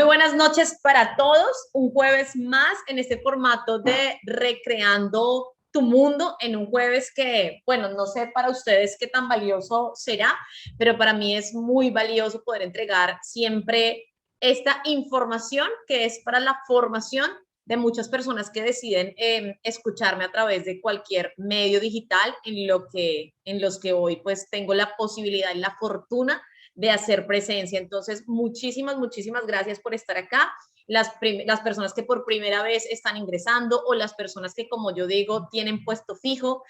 buenas noches para todos. Un jueves más en este formato de Recreando tu Mundo, en un jueves que, bueno, no sé para ustedes qué tan valioso será, pero para mí es muy valioso poder entregar siempre esta información que es para la formación de muchas personas que deciden escucharme a través de cualquier medio digital en los que hoy pues tengo la posibilidad y la fortuna de hacer presencia. Entonces, muchísimas gracias por estar acá. Las personas que por primera vez están ingresando o las personas que, como yo digo, tienen puesto fijo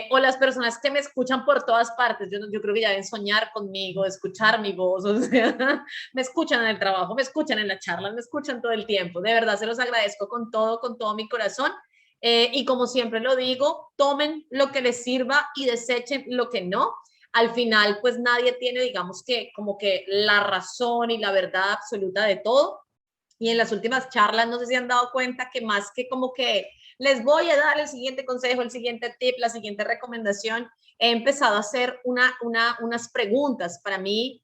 o las personas que me escuchan por todas partes. Yo creo que ya deben soñar conmigo, escuchar mi voz, o sea, me escuchan en el trabajo, me escuchan en la charla, me escuchan todo el tiempo. De verdad, se los agradezco con todo mi corazón. Y como siempre lo digo, tomen lo que les sirva y desechen lo que no. Al final, pues nadie tiene, digamos que como que la razón y la verdad absoluta de todo. Y en las últimas charlas, no sé si han dado cuenta que más que como que les voy a dar el siguiente consejo, el siguiente tip, la siguiente recomendación, he empezado a hacer unas preguntas para mí.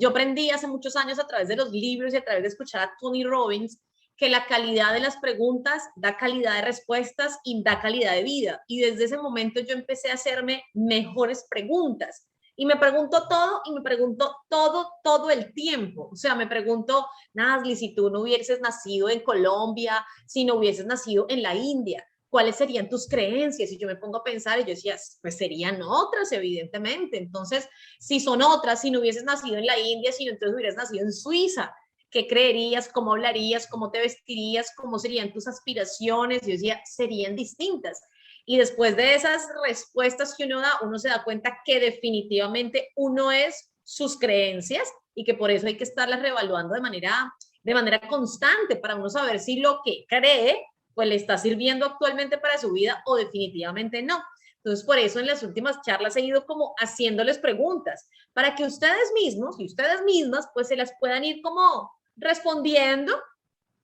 Yo aprendí hace muchos años a través de los libros y a través de escuchar a Tony Robbins que la calidad de las preguntas da calidad de respuestas y da calidad de vida. Y desde ese momento yo empecé a hacerme mejores preguntas. Y me pregunto todo y me pregunto todo el tiempo. O sea, me pregunto, Nasli, si tú no hubieses nacido en Colombia, si no hubieses nacido en la India, ¿cuáles serían tus creencias? Y yo me pongo a pensar y yo decía, pues serían otras, evidentemente. Entonces, si son otras, si no hubieses nacido en la India, si no, entonces hubieras nacido en Suiza. ¿Qué creerías? ¿Cómo hablarías? ¿Cómo te vestirías? ¿Cómo serían tus aspiraciones? Yo decía, serían distintas. Y después de esas respuestas que uno da, uno se da cuenta que definitivamente uno es sus creencias y que por eso hay que estarlas reevaluando de manera constante para uno saber si lo que cree pues le está sirviendo actualmente para su vida o definitivamente no. Entonces, por eso en las últimas charlas he ido como haciéndoles preguntas para que ustedes mismos y ustedes mismas pues se las puedan ir como respondiendo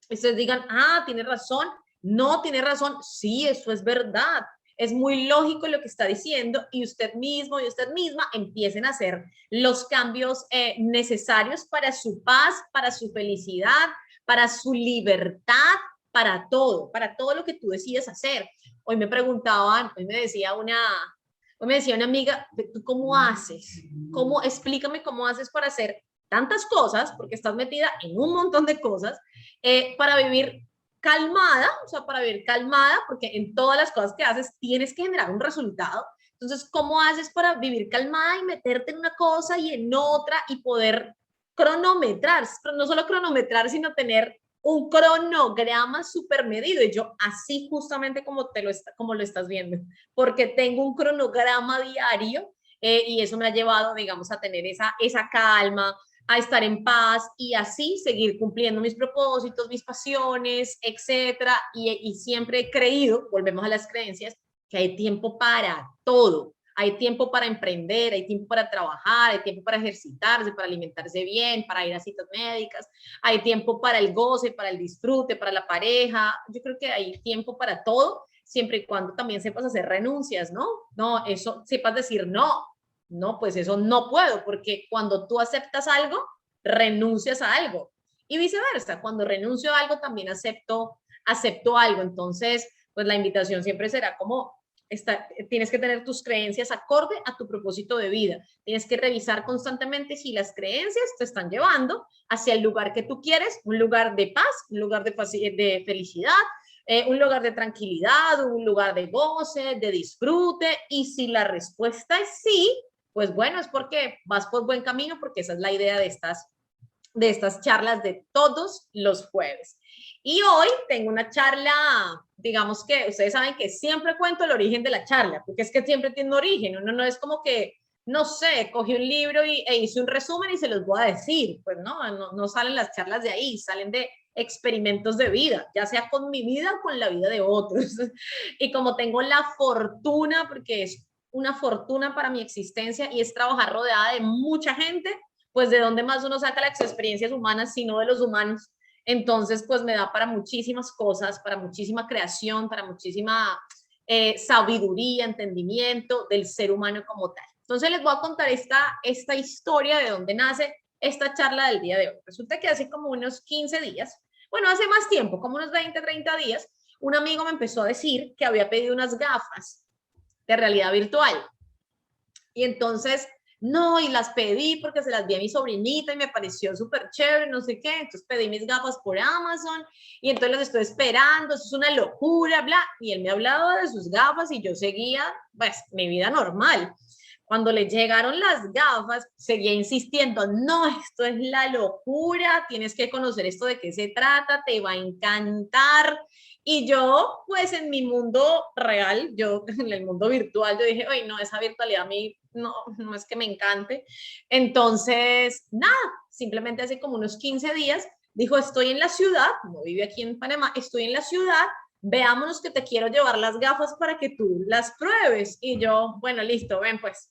y ustedes digan, ah, tiene razón, no tiene razón, sí, eso es verdad. Es muy lógico lo que está diciendo y usted mismo y usted misma empiecen a hacer los cambios necesarios para su paz, para su felicidad, para su libertad, para todo lo que tú decides hacer. Hoy me preguntaban, hoy me decía una amiga, ¿tú cómo haces? Explícame cómo haces para hacer tantas cosas, porque estás metida en un montón de cosas, para vivir calmada, o sea, para vivir calmada, porque en todas las cosas que haces tienes que generar un resultado. Entonces, ¿cómo haces para vivir calmada y meterte en una cosa y en otra y poder cronometrar? Pero no solo cronometrar, sino tener un cronograma súper medido. Y yo, así justamente como lo estás viendo, porque tengo un cronograma diario y eso me ha llevado, digamos, a tener esa calma, a estar en paz y así seguir cumpliendo mis propósitos, mis pasiones, etcétera. Y siempre he creído, volvemos a las creencias, que hay tiempo para todo. Hay tiempo para emprender, hay tiempo para trabajar, hay tiempo para ejercitarse, para alimentarse bien, para ir a citas médicas, hay tiempo para el goce, para el disfrute, para la pareja. Yo creo que hay tiempo para todo, siempre y cuando también sepas hacer renuncias, ¿no? No, eso, sepas decir no, no, pues eso no puedo, porque cuando tú aceptas algo, renuncias a algo. Y viceversa, cuando renuncio a algo, también acepto algo. Entonces, pues la invitación siempre será como, tienes que tener tus creencias acorde a tu propósito de vida. Tienes que revisar constantemente si las creencias te están llevando hacia el lugar que tú quieres, un lugar de paz, un lugar de felicidad, un lugar de tranquilidad, un lugar de goce, de disfrute. Y si la respuesta es sí, pues bueno, es porque vas por buen camino, porque esa es la idea de estas charlas de todos los jueves. Y hoy tengo una charla, digamos que ustedes saben que siempre cuento el origen de la charla, porque es que siempre tiene un origen, uno no es como que, no sé, cogí un libro e hice un resumen y se los voy a decir, pues no salen las charlas de ahí, salen de experimentos de vida, ya sea con mi vida o con la vida de otros. Y como tengo la fortuna, porque es una fortuna para mi existencia y es trabajar rodeada de mucha gente, pues de dónde más uno saca las experiencias humanas, sino de los humanos. Entonces, pues me da para muchísimas cosas, para muchísima creación, para muchísima sabiduría, entendimiento del ser humano como tal. Entonces les voy a contar esta historia de dónde nace esta charla del día de hoy. Resulta que hace como unos 15 días, bueno, hace más tiempo, como unos 20, 30 días, un amigo me empezó a decir que había pedido unas gafas de realidad virtual. Y entonces, no, y las pedí porque se las vi a mi sobrinita y me pareció súper chévere, no sé qué. Entonces pedí mis gafas por Amazon y entonces las estoy esperando, eso es una locura, bla. Y él me hablaba de sus gafas y yo seguía, pues, mi vida normal. Cuando le llegaron las gafas, seguía insistiendo, no, esto es la locura, tienes que conocer esto de qué se trata, te va a encantar. Y yo, pues en mi mundo real, yo en el mundo virtual, yo dije, oye, no, esa virtualidad a mí no, no es que me encante. Entonces, nada, simplemente hace como unos 15 días, dijo, estoy en la ciudad, no vive aquí en Panamá, estoy en la ciudad, veámonos que te quiero llevar las gafas para que tú las pruebes. Y yo, bueno, listo, ven pues.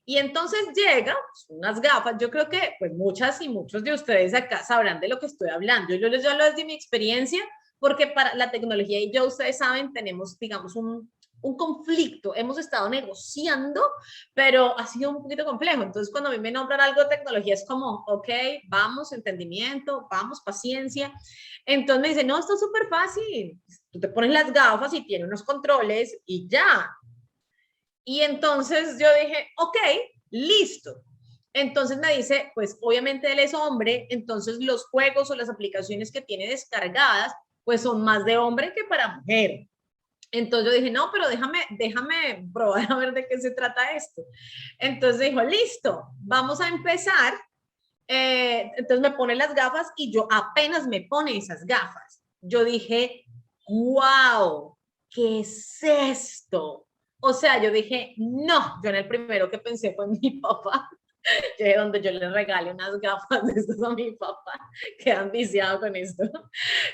Y entonces llega pues, unas gafas, yo creo que pues muchas y muchos de ustedes acá sabrán de lo que estoy hablando. Yo les hablo desde mi experiencia, porque para la tecnología y yo, ustedes saben, tenemos, digamos, un conflicto. Hemos estado negociando, pero ha sido un poquito complejo. Entonces, cuando a mí me nombran algo de tecnología, es como, ok, vamos, entendimiento, vamos, paciencia. Entonces me dicen, no, esto es súper fácil. Tú te pones las gafas y tienes unos controles y ya. Y entonces yo dije, ok, listo. Entonces me dice, pues obviamente él es hombre, entonces los juegos o las aplicaciones que tiene descargadas, pues son más de hombre que para mujer. Entonces yo dije, no, pero déjame probar a ver de qué se trata esto. Entonces dijo, listo, vamos a empezar. Entonces me pone las gafas y yo apenas me pone esas gafas. Yo dije, wow, ¿qué es esto? O sea, yo dije, no, yo en el primero que pensé fue en mi papá, que donde yo le regale unas gafas de estos a mi papá, que han viciado con esto.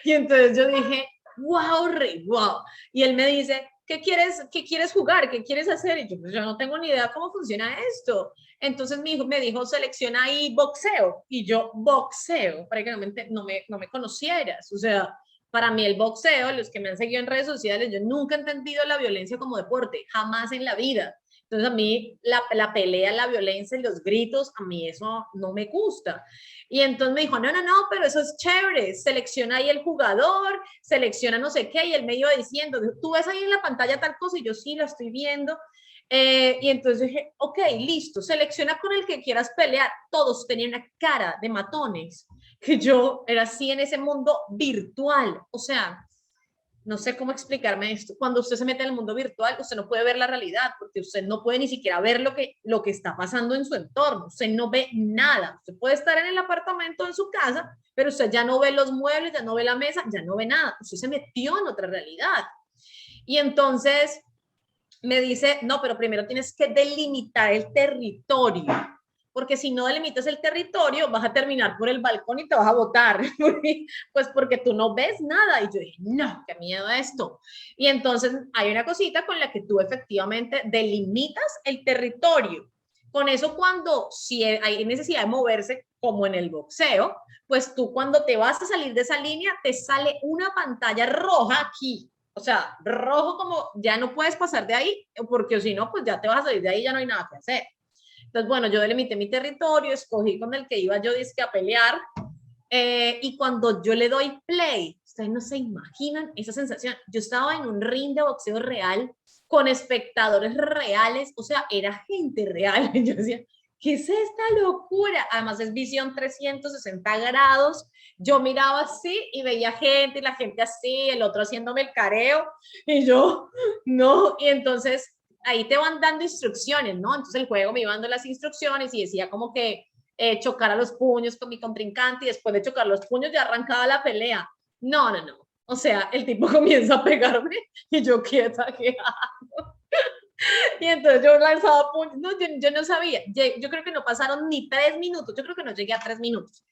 Y entonces yo dije, wow, Rey, wow. Y él me dice, qué quieres jugar? ¿Qué quieres hacer? Y yo, pues yo no tengo ni idea cómo funciona esto. Entonces mi hijo me dijo, selecciona ahí boxeo. Y yo, boxeo, prácticamente no me conocieras. O sea, para mí el boxeo, los que me han seguido en redes sociales, yo nunca he entendido la violencia como deporte, jamás en la vida. Entonces a mí la pelea, la violencia y los gritos, a mí eso no me gusta. Y entonces me dijo, no, no, no, pero eso es chévere, selecciona ahí el jugador, selecciona no sé qué, y él me iba diciendo, tú ves ahí en la pantalla tal cosa, y yo sí, la estoy viendo. Y entonces dije, ok, listo, selecciona con el que quieras pelear. Todos tenían una cara de matones, que yo era así en ese mundo virtual. O sea, no sé cómo explicarme esto. Cuando usted se mete en el mundo virtual, usted no puede ver la realidad, porque usted no puede ni siquiera ver lo que está pasando en su entorno. Usted no ve nada. Usted puede estar en el apartamento, en su casa, pero usted ya no ve los muebles, ya no ve la mesa, ya no ve nada. Usted se metió en otra realidad. Y entonces me dice, no, pero primero tienes que delimitar el territorio, porque si no delimitas el territorio, vas a terminar por el balcón y te vas a botar, pues porque tú no ves nada. Y yo dije, no, qué miedo esto. Y entonces hay una cosita con la que tú efectivamente delimitas el territorio. Con eso, cuando si hay necesidad de moverse, como en el boxeo, pues tú cuando te vas a salir de esa línea, te sale una pantalla roja aquí. O sea, rojo como ya no puedes pasar de ahí, porque si no, pues ya te vas a salir de ahí y ya no hay nada que hacer. Entonces, bueno, yo delimité mi territorio, escogí con el que iba yo disque a pelear, y cuando yo le doy play, ustedes no se imaginan esa sensación. Yo estaba en un ring de boxeo real, con espectadores reales, o sea, era gente real. Yo decía, ¿qué es esta locura? Además es visión 360 grados. Yo miraba así y veía gente, y la gente así, el otro haciéndome el careo, y yo, no, y entonces ahí te van dando instrucciones, ¿no? Entonces el juego me iba dando las instrucciones y decía como que chocar a los puños con mi contrincante, y después de chocar los puños ya arrancaba la pelea. No, no, no. O sea, el tipo comienza a pegarme y yo quieta, ¿qué hago? Y entonces yo lanzaba puños. No, yo no sabía. Yo creo que no pasaron ni 3 minutos. Yo creo que no llegué a 3 minutos.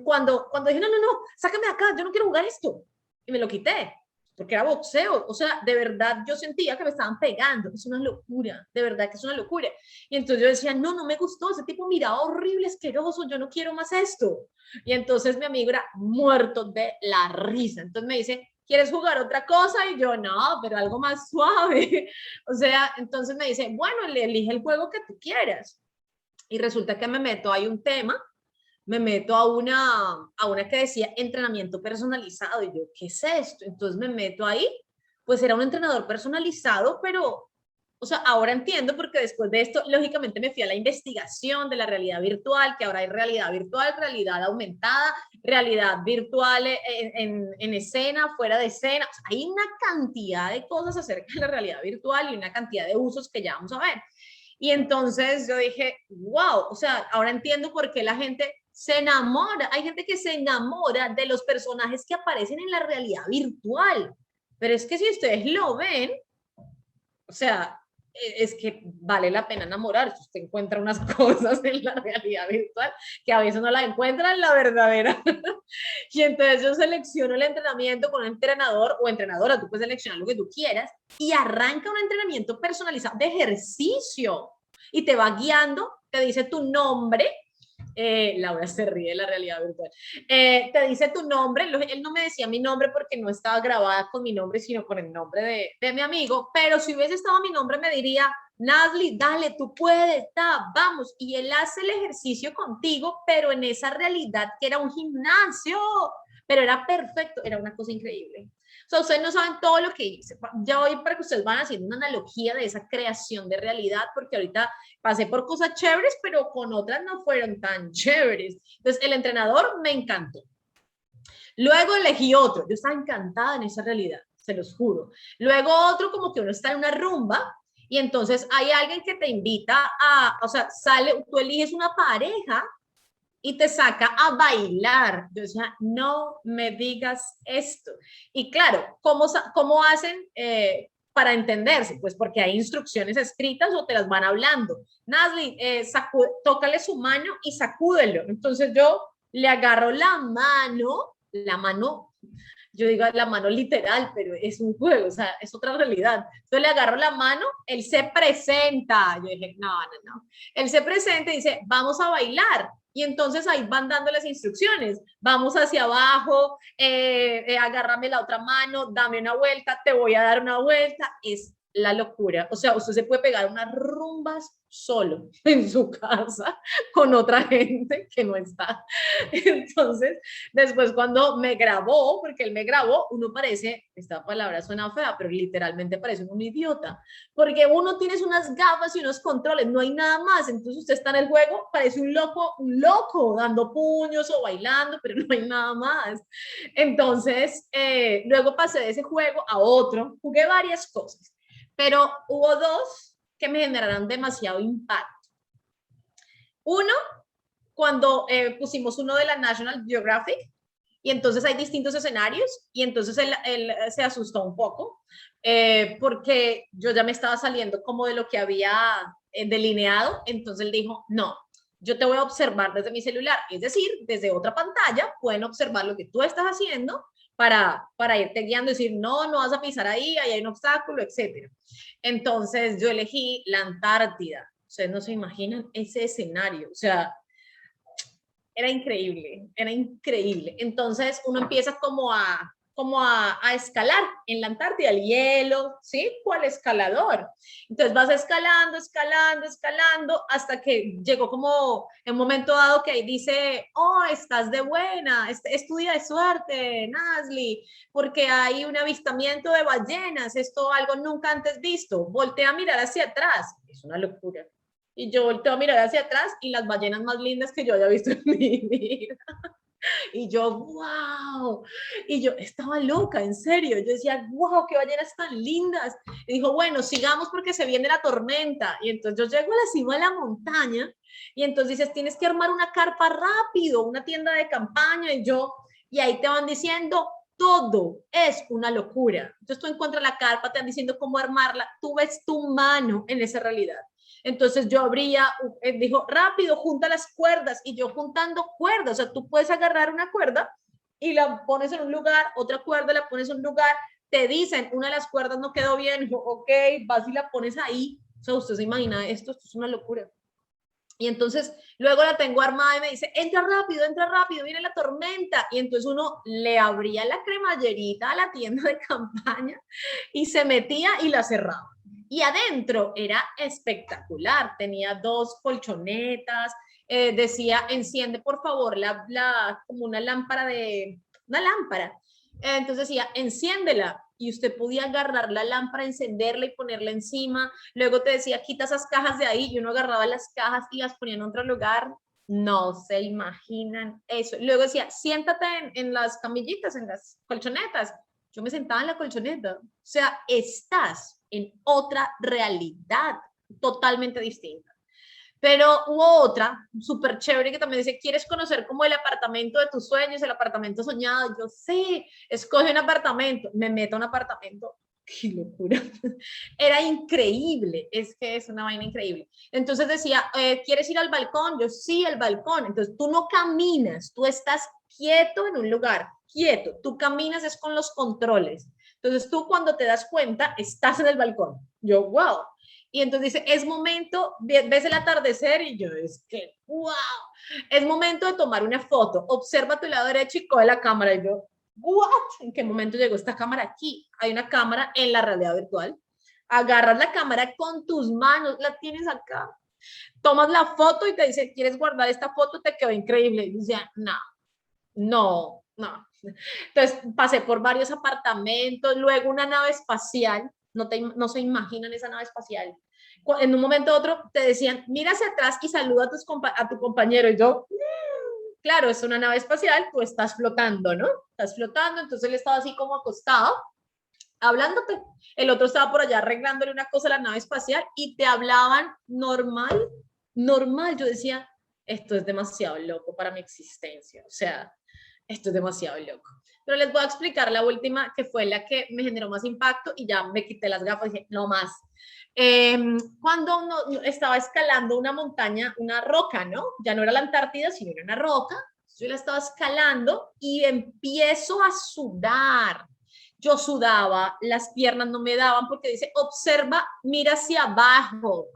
Cuando dije, no, no, no, sácame de acá, yo no quiero jugar esto. Y me lo quité, porque era boxeo. O sea, de verdad yo sentía que me estaban pegando. Es una locura, de verdad que es una locura. Y entonces yo decía, no, no me gustó, ese tipo miraba horrible, asqueroso, yo no quiero más esto. Y entonces mi amigo era muerto de la risa. Entonces me dice, ¿quieres jugar otra cosa? Y yo, no, pero algo más suave. O sea, entonces me dice, bueno, le elige el juego que tú quieras. Y resulta que me meto, hay un tema me meto a una que decía entrenamiento personalizado y yo, ¿qué es esto? Entonces me meto ahí, pues era un entrenador personalizado, pero, o sea, ahora entiendo porque después de esto, lógicamente me fui a la investigación de la realidad virtual, que ahora hay realidad virtual, realidad aumentada, realidad virtual en escena, fuera de escena. O sea, hay una cantidad de cosas acerca de la realidad virtual y una cantidad de usos que ya vamos a ver. Y entonces yo dije, wow, o sea, ahora entiendo por qué la gente se enamora. Hay gente que se enamora de los personajes que aparecen en la realidad virtual. Pero es que si ustedes lo ven, o sea, es que vale la pena enamorarse. Usted encuentra unas cosas en la realidad virtual que a veces no la encuentra en la verdadera. Y entonces yo selecciono el entrenamiento con un entrenador o entrenadora, tú puedes seleccionar lo que tú quieras, y arranca un entrenamiento personalizado de ejercicio. Y te va guiando, te dice tu nombre, Laura se ríe de la realidad virtual. Te dice tu nombre, él no me decía mi nombre porque no estaba grabada con mi nombre, sino con el nombre de mi amigo, pero si hubiese estado mi nombre me diría, Nazli, dale, tú puedes, vamos. Y él hace el ejercicio contigo, pero en esa realidad que era un gimnasio, pero era perfecto, era una cosa increíble. O sea, ustedes no saben todo lo que hice. Ya voy para que ustedes van haciendo una analogía de esa creación de realidad, porque ahorita pasé por cosas chéveres, pero con otras no fueron tan chéveres. Entonces, el entrenador me encantó. Luego elegí otro. Yo estaba encantada en esa realidad, se los juro. Luego otro como que uno está en una rumba y entonces hay alguien que te invita a, o sea, sale, tú eliges una pareja y te saca a bailar. Yo decía, no me digas esto. Y claro, ¿cómo hacen para entenderse? Pues porque hay instrucciones escritas o te las van hablando. Nazli, tócale su mano y sacúdelo. Entonces yo le agarro la mano, yo digo la mano literal, pero es un juego, o sea, es otra realidad. Entonces le agarro la mano, él se presenta. Yo dije, no, no, no. Él se presenta y dice, vamos a bailar. Y entonces ahí van dando las instrucciones. Vamos hacia abajo, agárrame la otra mano, dame una vuelta, te voy a dar una vuelta. Es la locura. O sea, usted se puede pegar unas rumbas solo en su casa con otra gente que no está. Entonces, después cuando me grabó, porque él me grabó, uno parece, esta palabra suena fea, pero literalmente parece un idiota, porque uno tiene unas gafas y unos controles, no hay nada más, entonces usted está en el juego, parece un loco, dando puños o bailando, pero no hay nada más. Entonces, luego pasé de ese juego a otro, jugué varias cosas, pero hubo dos que me generaron demasiado impacto. Uno, cuando pusimos uno de la National Geographic, y entonces hay distintos escenarios, y entonces él se asustó un poco, porque yo ya me estaba saliendo como de lo que había delineado, entonces él dijo, no, yo te voy a observar desde mi celular, es decir, desde otra pantalla, pueden observar lo que tú estás haciendo para irte guiando y decir, no, no vas a pisar ahí, ahí hay un obstáculo, etcétera. Entonces yo elegí la Antártida. Ustedes no se imaginan ese escenario, o sea, era increíble, era increíble. Entonces uno empieza como a escalar en la Antártida, el hielo, ¿sí? ¿Cuál escalador? Entonces vas escalando, escalando, escalando, hasta que llegó como en un momento dado que ahí dice, oh, estás de buena, es tu día de suerte, Nazli, porque hay un avistamiento de ballenas, esto algo nunca antes visto, voltea a mirar hacia atrás, es una locura. Y yo volteo a mirar hacia atrás y las ballenas más lindas que yo haya visto en mi vida. Y yo, wow. Y yo estaba loca, en serio. Yo decía, wow, qué ballenas tan lindas. Y dijo, bueno, sigamos porque se viene la tormenta. Y entonces yo llego a la cima de la montaña y entonces dices, tienes que armar una carpa rápido, una tienda de campaña. Y ahí te van diciendo, todo es una locura. Entonces tú encuentras la carpa, te van diciendo cómo armarla. Tú ves tu mano en esa realidad. Entonces yo abría, dijo, rápido, junta las cuerdas, y yo juntando cuerdas, o sea, tú puedes agarrar una cuerda y la pones en un lugar, otra cuerda la pones en un lugar, te dicen, una de las cuerdas no quedó bien, ok, vas y la pones ahí, o sea, usted se imagina esto es una locura. Y entonces luego la tengo armada y me dice, entra rápido, viene la tormenta. Y entonces uno le abría la cremallerita a la tienda de campaña y se metía y la cerraba. Y adentro era espectacular, tenía dos colchonetas, decía, enciende por favor como una lámpara una lámpara. Entonces decía, enciéndela. Y usted podía agarrar la lámpara, encenderla y ponerla encima. Luego te decía, quita esas cajas de ahí. Y uno agarraba las cajas y las ponía en otro lugar. No se imaginan eso. Luego decía, siéntate en las camillitas, en las colchonetas. Yo me sentaba en la colchoneta. O sea, estás en otra realidad totalmente distinta. Pero hubo otra súper chévere que también dice, ¿quieres conocer como el apartamento de tus sueños, el apartamento soñado? Yo sí, escoge un apartamento, me meto a un apartamento. ¡Qué locura! Era increíble, es que es una vaina increíble. Entonces decía, ¿quieres ir al balcón? Yo sí, al balcón. Entonces tú no caminas, tú estás quieto en un lugar, quieto. Tú caminas es con los controles. Entonces tú cuando te das cuenta, estás en el balcón. Yo, wow. Y entonces dice, es momento, ves el atardecer y yo, es que, wow, es momento de tomar una foto, observa a tu lado derecho y coge la cámara y yo, what, ¿en qué momento llegó esta cámara aquí? Hay una cámara en la realidad virtual, agarras la cámara con tus manos, la tienes acá, tomas la foto y te dice, ¿quieres guardar esta foto? Te quedó increíble. Y decía, no, no, no. Entonces pasé por varios apartamentos, luego una nave espacial, no se imaginan esa nave espacial. En un momento u otro te decían, mira hacia atrás y saluda a tu compañero. Y yo, claro, es una nave espacial, tú estás flotando, ¿no? Estás flotando, entonces él estaba así como acostado, hablándote. El otro estaba por allá arreglándole una cosa a la nave espacial y te hablaban normal, normal. Yo decía, esto es demasiado loco para mi existencia. O sea, esto es demasiado loco. Pero les voy a explicar la última, que fue la que me generó más impacto y ya me quité las gafas y dije, no más. Cuando uno estaba escalando una montaña, una roca, ¿no? Ya no era la Antártida, sino era una roca. Yo la estaba escalando y empiezo a sudar. Yo sudaba, las piernas no me daban porque dice, observa, mira hacia abajo.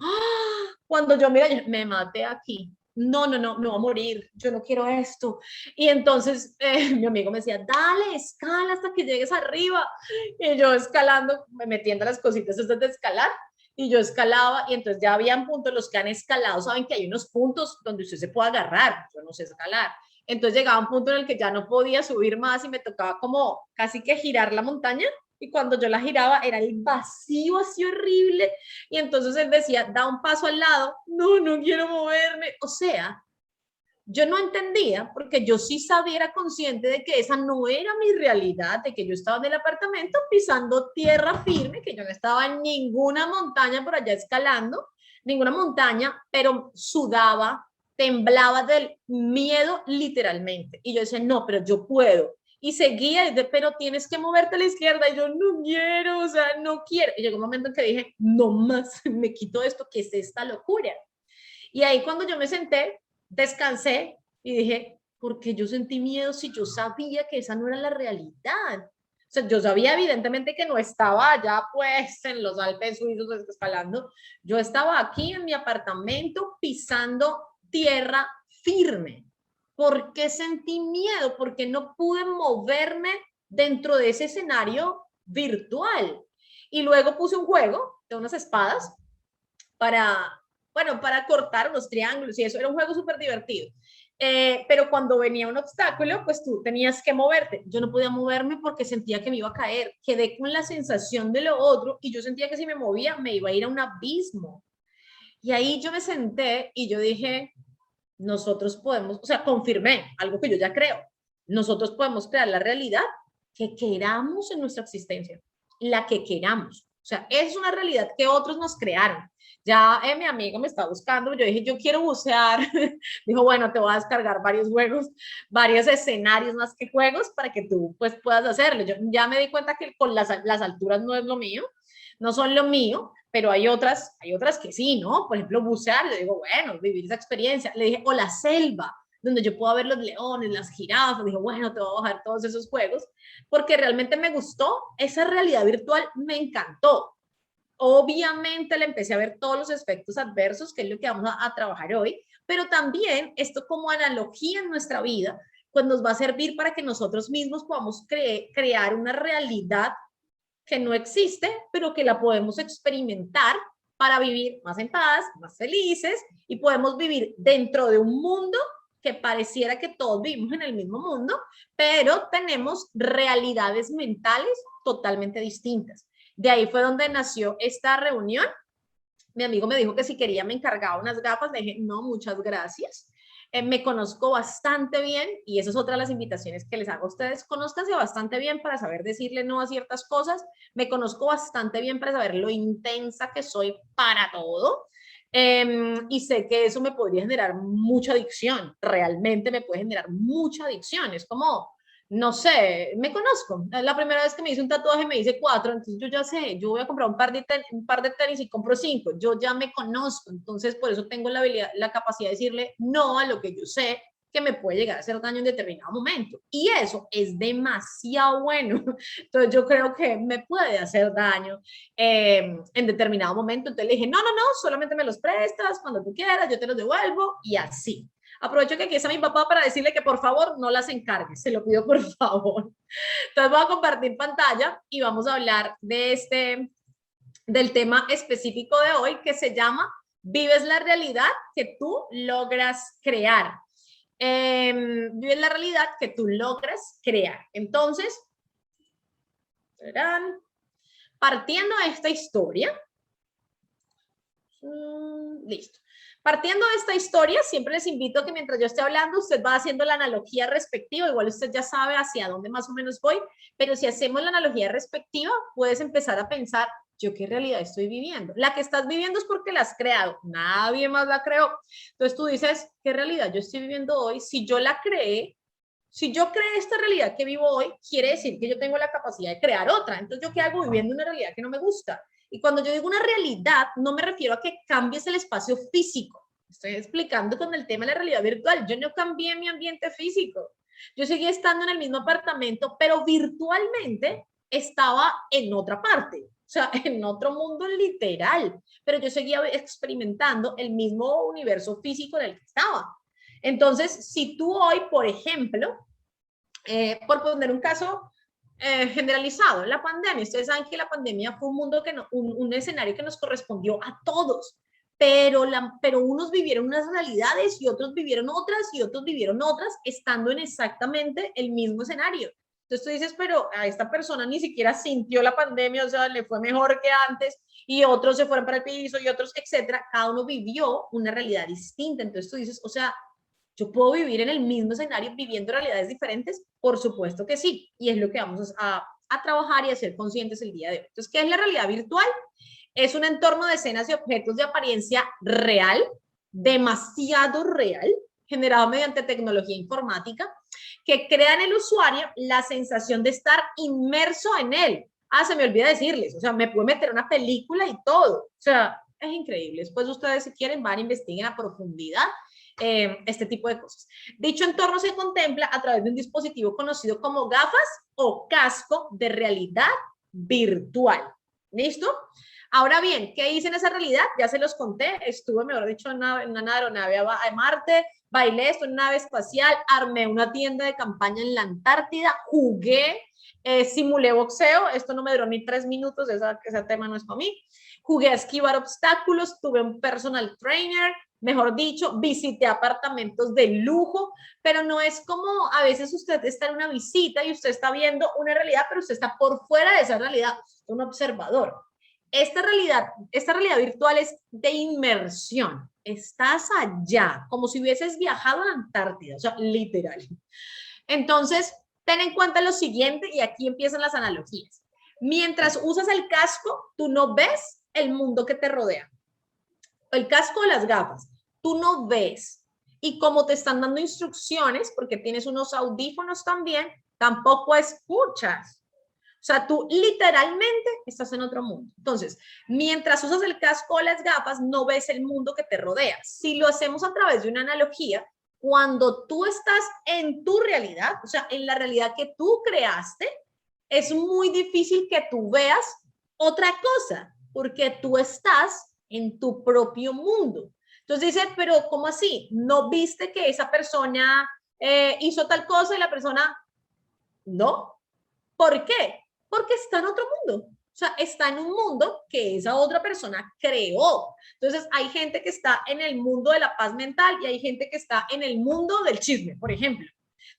Cuando yo mira, me maté aquí. No, no, no, me voy a morir, yo no quiero esto. Y entonces mi amigo me decía, dale, escala hasta que llegues arriba. Y yo escalando, metiendo las cositas estas de escalar, y yo escalaba, y entonces ya habían puntos, los que han escalado saben que hay unos puntos donde usted se puede agarrar, yo no sé escalar. Entonces llegaba un punto en el que ya no podía subir más y me tocaba como casi que girar la montaña, y cuando yo la giraba era el vacío así horrible, y entonces él decía, da un paso al lado, no, no quiero moverme, o sea, yo no entendía, porque yo sí sabía, era consciente de que esa no era mi realidad, de que yo estaba en el apartamento pisando tierra firme, que yo no estaba en ninguna montaña por allá escalando, ninguna montaña, pero sudaba, temblaba del miedo literalmente. Y yo decía, no, pero yo puedo. Y seguía, y de, pero tienes que moverte a la izquierda. Y yo, no quiero, o sea, no quiero. Y llegó un momento en que dije, no más, me quito esto, ¿qué es esta locura? Y ahí cuando yo me senté, descansé y dije, ¿por qué yo sentí miedo si yo sabía que esa no era la realidad? O sea, yo sabía evidentemente que no estaba allá pues en los Alpes suizos escalando, yo estaba aquí en mi apartamento pisando tierra firme. ¿Por qué sentí miedo? Porque no pude moverme dentro de ese escenario virtual. Y luego puse un juego de unas espadas para, bueno, para cortar unos triángulos y eso, era un juego súper divertido. Pero cuando venía un obstáculo, pues tú tenías que moverte. Yo no podía moverme porque sentía que me iba a caer. Quedé con la sensación de lo otro y yo sentía que si me movía me iba a ir a un abismo. Y ahí yo me senté y yo dije, nosotros podemos, o sea, confirmé algo que yo ya creo. Nosotros podemos crear la realidad que queramos en nuestra existencia, la que queramos. O sea, es una realidad que otros nos crearon. Ya mi amigo me está buscando, yo dije, yo quiero bucear. Dijo, bueno, te voy a descargar varios juegos, varios escenarios más que juegos para que tú pues puedas hacerlo. Yo ya me di cuenta que con las alturas no es lo mío, no son lo mío, pero hay otras que sí, ¿no? Por ejemplo, bucear, le digo, bueno, vivir esa experiencia. Le dije, o la selva, donde yo puedo ver los leones, las jirafas. Dijo, bueno, te voy a bajar todos esos juegos, porque realmente me gustó, esa realidad virtual me encantó. Obviamente le empecé a ver todos los efectos adversos, que es lo que vamos a trabajar hoy, pero también esto como analogía en nuestra vida, pues nos va a servir para que nosotros mismos podamos crear una realidad que no existe, pero que la podemos experimentar para vivir más en paz, más felices y podemos vivir dentro de un mundo que pareciera que todos vivimos en el mismo mundo, pero tenemos realidades mentales totalmente distintas. De ahí fue donde nació esta reunión. Mi amigo me dijo que si quería me encargaba unas gafas, le dije, no, muchas gracias. Me conozco bastante bien y esa es otra de las invitaciones que les hago a ustedes. Conózcanse bastante bien para saber decirle no a ciertas cosas. Me conozco bastante bien para saber lo intensa que soy para todo. Y sé que eso me podría generar mucha adicción. Realmente me puede generar mucha adicción. Es como, no sé, me conozco. La primera vez que me hice un tatuaje me hice 4, entonces yo ya sé, yo voy a comprar un par de tenis y compro 5. Yo ya me conozco, entonces por eso tengo la habilidad, la capacidad de decirle no a lo que yo sé que me puede llegar a hacer daño en determinado momento. Y eso es demasiado bueno. Entonces yo creo que me puede hacer daño en determinado momento. Entonces le dije, no, no, no, solamente me los prestas cuando tú quieras, yo te los devuelvo y así. Aprovecho que aquí está mi papá para decirle que por favor no las encargue, se lo pido por favor. Entonces voy a compartir pantalla y vamos a hablar del tema específico de hoy que se llama Vives la realidad que tú logras crear. Vives la realidad que tú logras crear. Entonces, partiendo de esta historia, listo. Partiendo de esta historia, siempre les invito a que mientras yo esté hablando, usted va haciendo la analogía respectiva, igual usted ya sabe hacia dónde más o menos voy, pero si hacemos la analogía respectiva, puedes empezar a pensar, ¿yo qué realidad estoy viviendo? La que estás viviendo es porque la has creado, nadie más la creó. Entonces tú dices, ¿qué realidad yo estoy viviendo hoy? Si yo la creé, si yo creé esta realidad que vivo hoy, quiere decir que yo tengo la capacidad de crear otra. Entonces, ¿yo qué hago viviendo una realidad que no me gusta? Y cuando yo digo una realidad, no me refiero a que cambies el espacio físico. Estoy explicando con el tema de la realidad virtual. Yo no cambié mi ambiente físico. Yo seguí estando en el mismo apartamento, pero virtualmente estaba en otra parte. O sea, en otro mundo literal. Pero yo seguía experimentando el mismo universo físico en el que estaba. Entonces, si tú hoy, por ejemplo, por poner un caso generalizado, la pandemia, ustedes saben que la pandemia fue un mundo que no, un escenario que nos correspondió a todos, pero unos vivieron unas realidades y otros vivieron otras y otros vivieron otras, estando en exactamente el mismo escenario. Entonces tú dices, pero a esta persona ni siquiera sintió la pandemia, o sea, le fue mejor que antes, y otros se fueron para el piso y otros, etcétera. Cada uno vivió una realidad distinta. Entonces tú dices, o sea, ¿yo puedo vivir en el mismo escenario viviendo realidades diferentes? Por supuesto que sí. Y es lo que vamos a trabajar y a ser conscientes el día de hoy. Entonces, ¿qué es la realidad virtual? Es un entorno de escenas y objetos de apariencia real, demasiado real, generado mediante tecnología informática, que crea en el usuario la sensación de estar inmerso en él. Ah, se me olvida decirles, o sea, me puedo meter una película y todo. O sea, es increíble. Después ustedes, si quieren, van a investigar a profundidad este tipo de cosas. Dicho entorno se contempla a través de un dispositivo conocido como gafas o casco de realidad virtual. ¿Listo? Ahora bien, ¿qué hice en esa realidad? Ya se los conté, estuve, mejor dicho, en una aeronave a Marte, bailé esto en una nave espacial, armé una tienda de campaña en la Antártida, jugué, simulé boxeo, esto no me duró ni 3 minutos, ese tema no es para mí, jugué a esquivar obstáculos, tuve un personal trainer, mejor dicho, visité apartamentos de lujo, pero no es como a veces usted está en una visita y usted está viendo una realidad, pero usted está por fuera de esa realidad, usted es un observador. Esta realidad virtual es de inmersión. Estás allá, como si hubieses viajado a la Antártida, o sea, literal. Entonces, ten en cuenta lo siguiente y aquí empiezan las analogías. Mientras usas el casco, tú no ves el mundo que te rodea. El casco o las gafas, tú no ves. Y como te están dando instrucciones, porque tienes unos audífonos también, tampoco escuchas. O sea, tú literalmente estás en otro mundo. Entonces, mientras usas el casco o las gafas, no ves el mundo que te rodea. Si lo hacemos a través de una analogía, cuando tú estás en tu realidad, o sea, en la realidad que tú creaste, es muy difícil que tú veas otra cosa, porque tú estás en tu propio mundo. Entonces dice, pero ¿cómo así? ¿No viste que esa persona hizo tal cosa y la persona no? ¿Por qué? Porque está en otro mundo. O sea, está en un mundo que esa otra persona creó. Entonces, hay gente que está en el mundo de la paz mental y hay gente que está en el mundo del chisme, por ejemplo.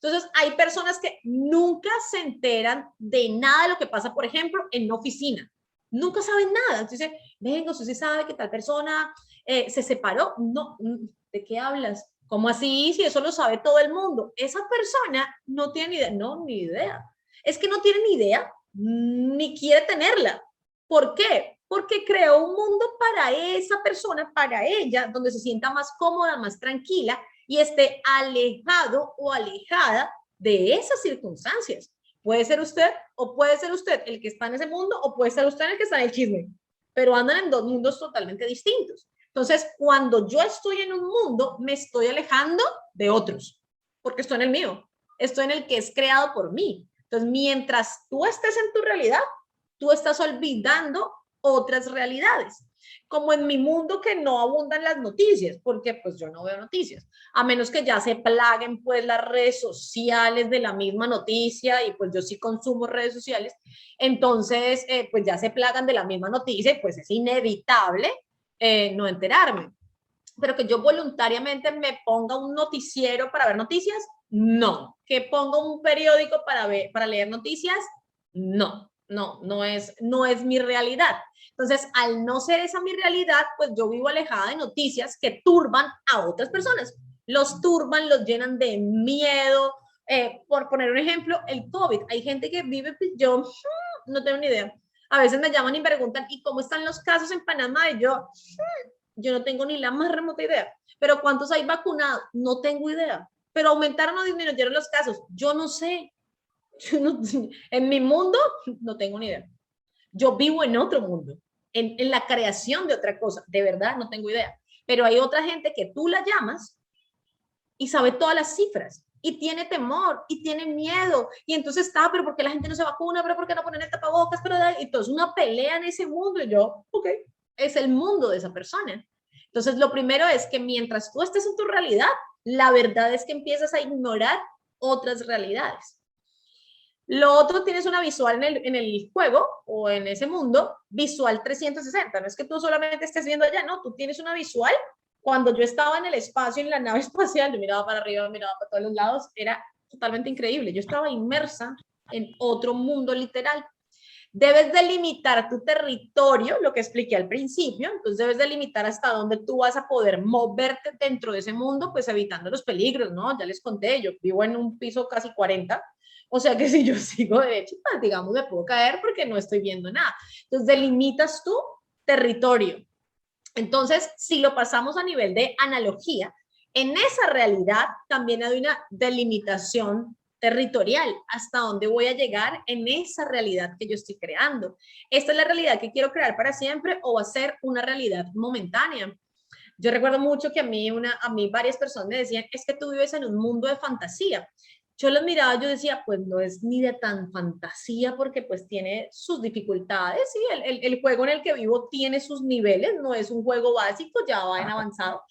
Entonces, hay personas que nunca se enteran de nada de lo que pasa, por ejemplo, en una oficina. Nunca saben nada. Entonces, venga, usted sí sabe que tal persona se separó. No, ¿de qué hablas? ¿Cómo así? Si eso lo sabe todo el mundo. Esa persona no tiene ni idea. No, ni idea. Es que no tiene ni idea, ni quiere tenerla. ¿Por qué? Porque creó un mundo para esa persona, para ella, donde se sienta más cómoda, más tranquila y esté alejado o alejada de esas circunstancias. Puede ser usted o puede ser usted el que está en ese mundo o puede ser usted el que está en el chisme, pero andan en dos mundos totalmente distintos. Entonces, cuando yo estoy en un mundo, me estoy alejando de otros, porque estoy en el mío, estoy en el que es creado por mí. Entonces, mientras tú estés en tu realidad, tú estás olvidando otras realidades. Como en mi mundo que no abundan las noticias, porque pues yo no veo noticias, a menos que ya se plaguen pues las redes sociales de la misma noticia y pues yo sí consumo redes sociales, entonces pues ya se plagan de la misma noticia y pues es inevitable no enterarme. Pero que yo voluntariamente me ponga un noticiero para ver noticias, no. Que ponga un periódico para leer noticias, no. No es mi realidad. Entonces, al no ser esa mi realidad, pues yo vivo alejada de noticias que turban a otras personas. Los turban, los llenan de miedo. Por poner un ejemplo, el COVID. Hay gente que vive, yo no tengo ni idea. A veces me llaman y me preguntan, ¿y cómo están los casos en Panamá? Y yo no tengo ni la más remota idea. Pero ¿cuántos hay vacunados? No tengo idea. Pero aumentaron o disminuyeron los casos. Yo no sé. Yo no, en mi mundo no tengo ni idea. Yo vivo en otro mundo, en la creación de otra cosa. De verdad, no tengo idea. Pero hay otra gente que tú la llamas y sabe todas las cifras y tiene temor y tiene miedo y entonces está, pero ¿por qué la gente no se vacuna? ¿Pero por qué no ponen el tapabocas? Pero y entonces una pelea en ese mundo y yo, ok, es el mundo de esa persona. Entonces lo primero es que mientras tú estés en tu realidad, la verdad es que empiezas a ignorar otras realidades. Lo otro, tienes una visual en el juego o en ese mundo, visual 360. No es que tú solamente estés viendo allá, no, tú tienes una visual. Cuando yo estaba en el espacio, en la nave espacial, yo miraba para arriba, miraba para todos los lados, era totalmente increíble. Yo estaba inmersa en otro mundo literal. Debes delimitar tu territorio, lo que expliqué al principio, entonces debes delimitar hasta dónde tú vas a poder moverte dentro de ese mundo, pues evitando los peligros, ¿no? Ya les conté, yo vivo en un piso casi 40, o sea que si yo sigo derecho, pues digamos me puedo caer porque no estoy viendo nada. Entonces delimitas tu territorio. Entonces, si lo pasamos a nivel de analogía, en esa realidad también hay una delimitación territorial, hasta dónde voy a llegar en esa realidad que yo estoy creando. ¿Esta es la realidad que quiero crear para siempre o va a ser una realidad momentánea? Yo recuerdo mucho que a mí varias personas me decían, es que tú vives en un mundo de fantasía. Yo los miraba, yo decía, pues no es ni de tan fantasía porque pues tiene sus dificultades, ¿sí? El juego en el que vivo tiene sus niveles, no es un juego básico, ya va en avanzado.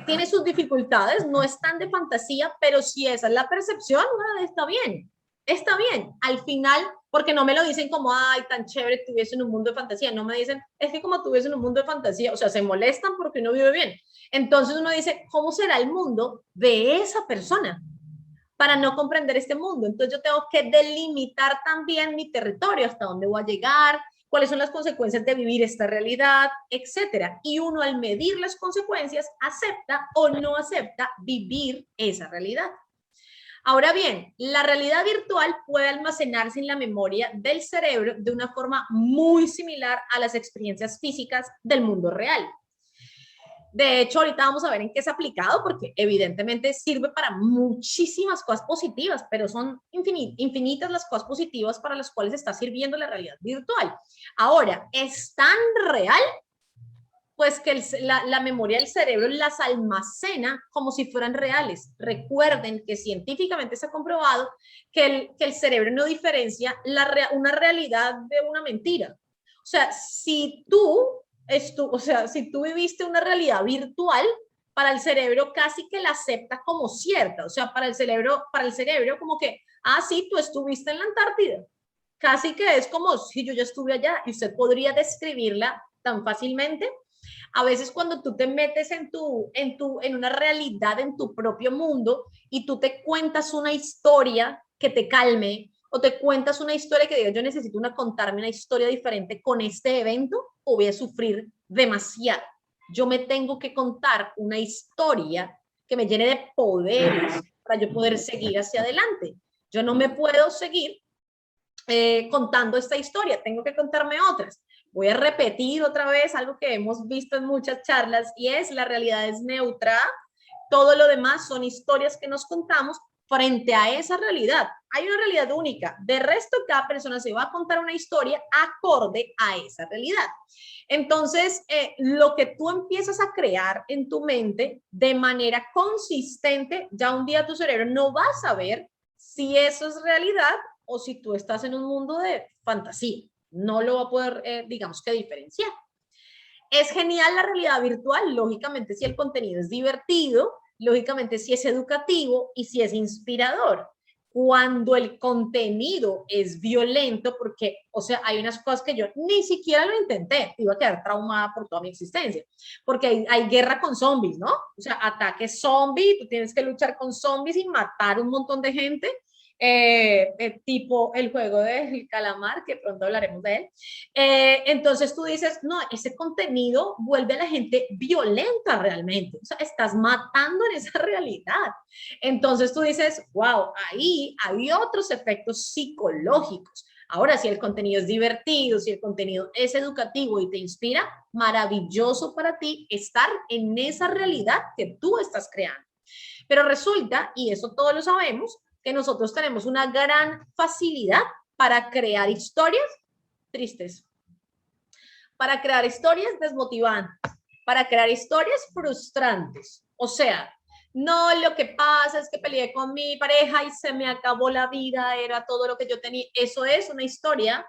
Tiene sus dificultades, no es tan de fantasía, pero si esa es la percepción, bueno, está bien, está bien. Al final, porque no me lo dicen como, ay, tan chévere, estuviese en un mundo de fantasía, no me dicen, es que como estuviese en un mundo de fantasía, o sea, se molestan porque uno vive bien. Entonces uno dice, ¿cómo será el mundo de esa persona? Para no comprender este mundo. Entonces yo tengo que delimitar también mi territorio, hasta dónde voy a llegar, cuáles son las consecuencias de vivir esta realidad, etcétera. Y uno al medir las consecuencias acepta o no acepta vivir esa realidad. Ahora bien, la realidad virtual puede almacenarse en la memoria del cerebro de una forma muy similar a las experiencias físicas del mundo real. De hecho, ahorita vamos a ver en qué es aplicado, porque evidentemente sirve para muchísimas cosas positivas, pero son infinitas las cosas positivas para las cuales está sirviendo la realidad virtual. Ahora, es tan real, pues que la memoria del cerebro las almacena como si fueran reales. Recuerden que científicamente se ha comprobado que el cerebro no diferencia una realidad de una mentira. O sea, si tú viviste una realidad virtual, para el cerebro casi que la acepta como cierta. O sea, para el cerebro como que, ah, sí, tú estuviste en la Antártida. casi que es como si yo ya estuve allá y usted podría describirla tan fácilmente. A veces cuando tú te metes en una realidad, en tu propio mundo, y tú te cuentas una historia que te calme, o te cuentas una historia que diga, yo necesito contarme una historia diferente con este evento, o voy a sufrir demasiado. Yo me tengo que contar una historia que me llene de poderes para yo poder seguir hacia adelante. Yo no me puedo seguir contando esta historia, tengo que contarme otras. Voy a repetir otra vez algo que hemos visto en muchas charlas y es la realidad es neutra, todo lo demás son historias que nos contamos frente a esa realidad. Hay una realidad única, de resto cada persona se va a contar una historia acorde a esa realidad. Entonces, lo que tú empiezas a crear en tu mente de manera consistente, ya un día tu cerebro no va a saber si eso es realidad o si tú estás en un mundo de fantasía. No lo va a poder, digamos que diferenciar. Es genial la realidad virtual, lógicamente si el contenido es divertido, lógicamente si es educativo y si es inspirador. Cuando el contenido es violento, porque, o sea, hay unas cosas que yo ni siquiera lo intenté, iba a quedar traumada por toda mi existencia, porque hay guerra con zombies, ¿no? O sea, ataques zombies, tú tienes que luchar con zombies y matar un montón de gente, tipo el juego del calamar, que pronto hablaremos de él. Entonces tú dices, no, ese contenido vuelve a la gente violenta realmente, o sea, estás matando en esa realidad. Entonces tú dices, wow, ahí hay otros efectos psicológicos. Ahora, si el contenido es divertido, si el contenido es educativo y te inspira, maravilloso para ti estar en esa realidad que tú estás creando. Pero resulta, y eso todos lo sabemos, que nosotros tenemos una gran facilidad para crear historias tristes, para crear historias desmotivantes, para crear historias frustrantes. O sea, no, lo que pasa es que peleé con mi pareja y se me acabó la vida, era todo lo que yo tenía. Eso es una historia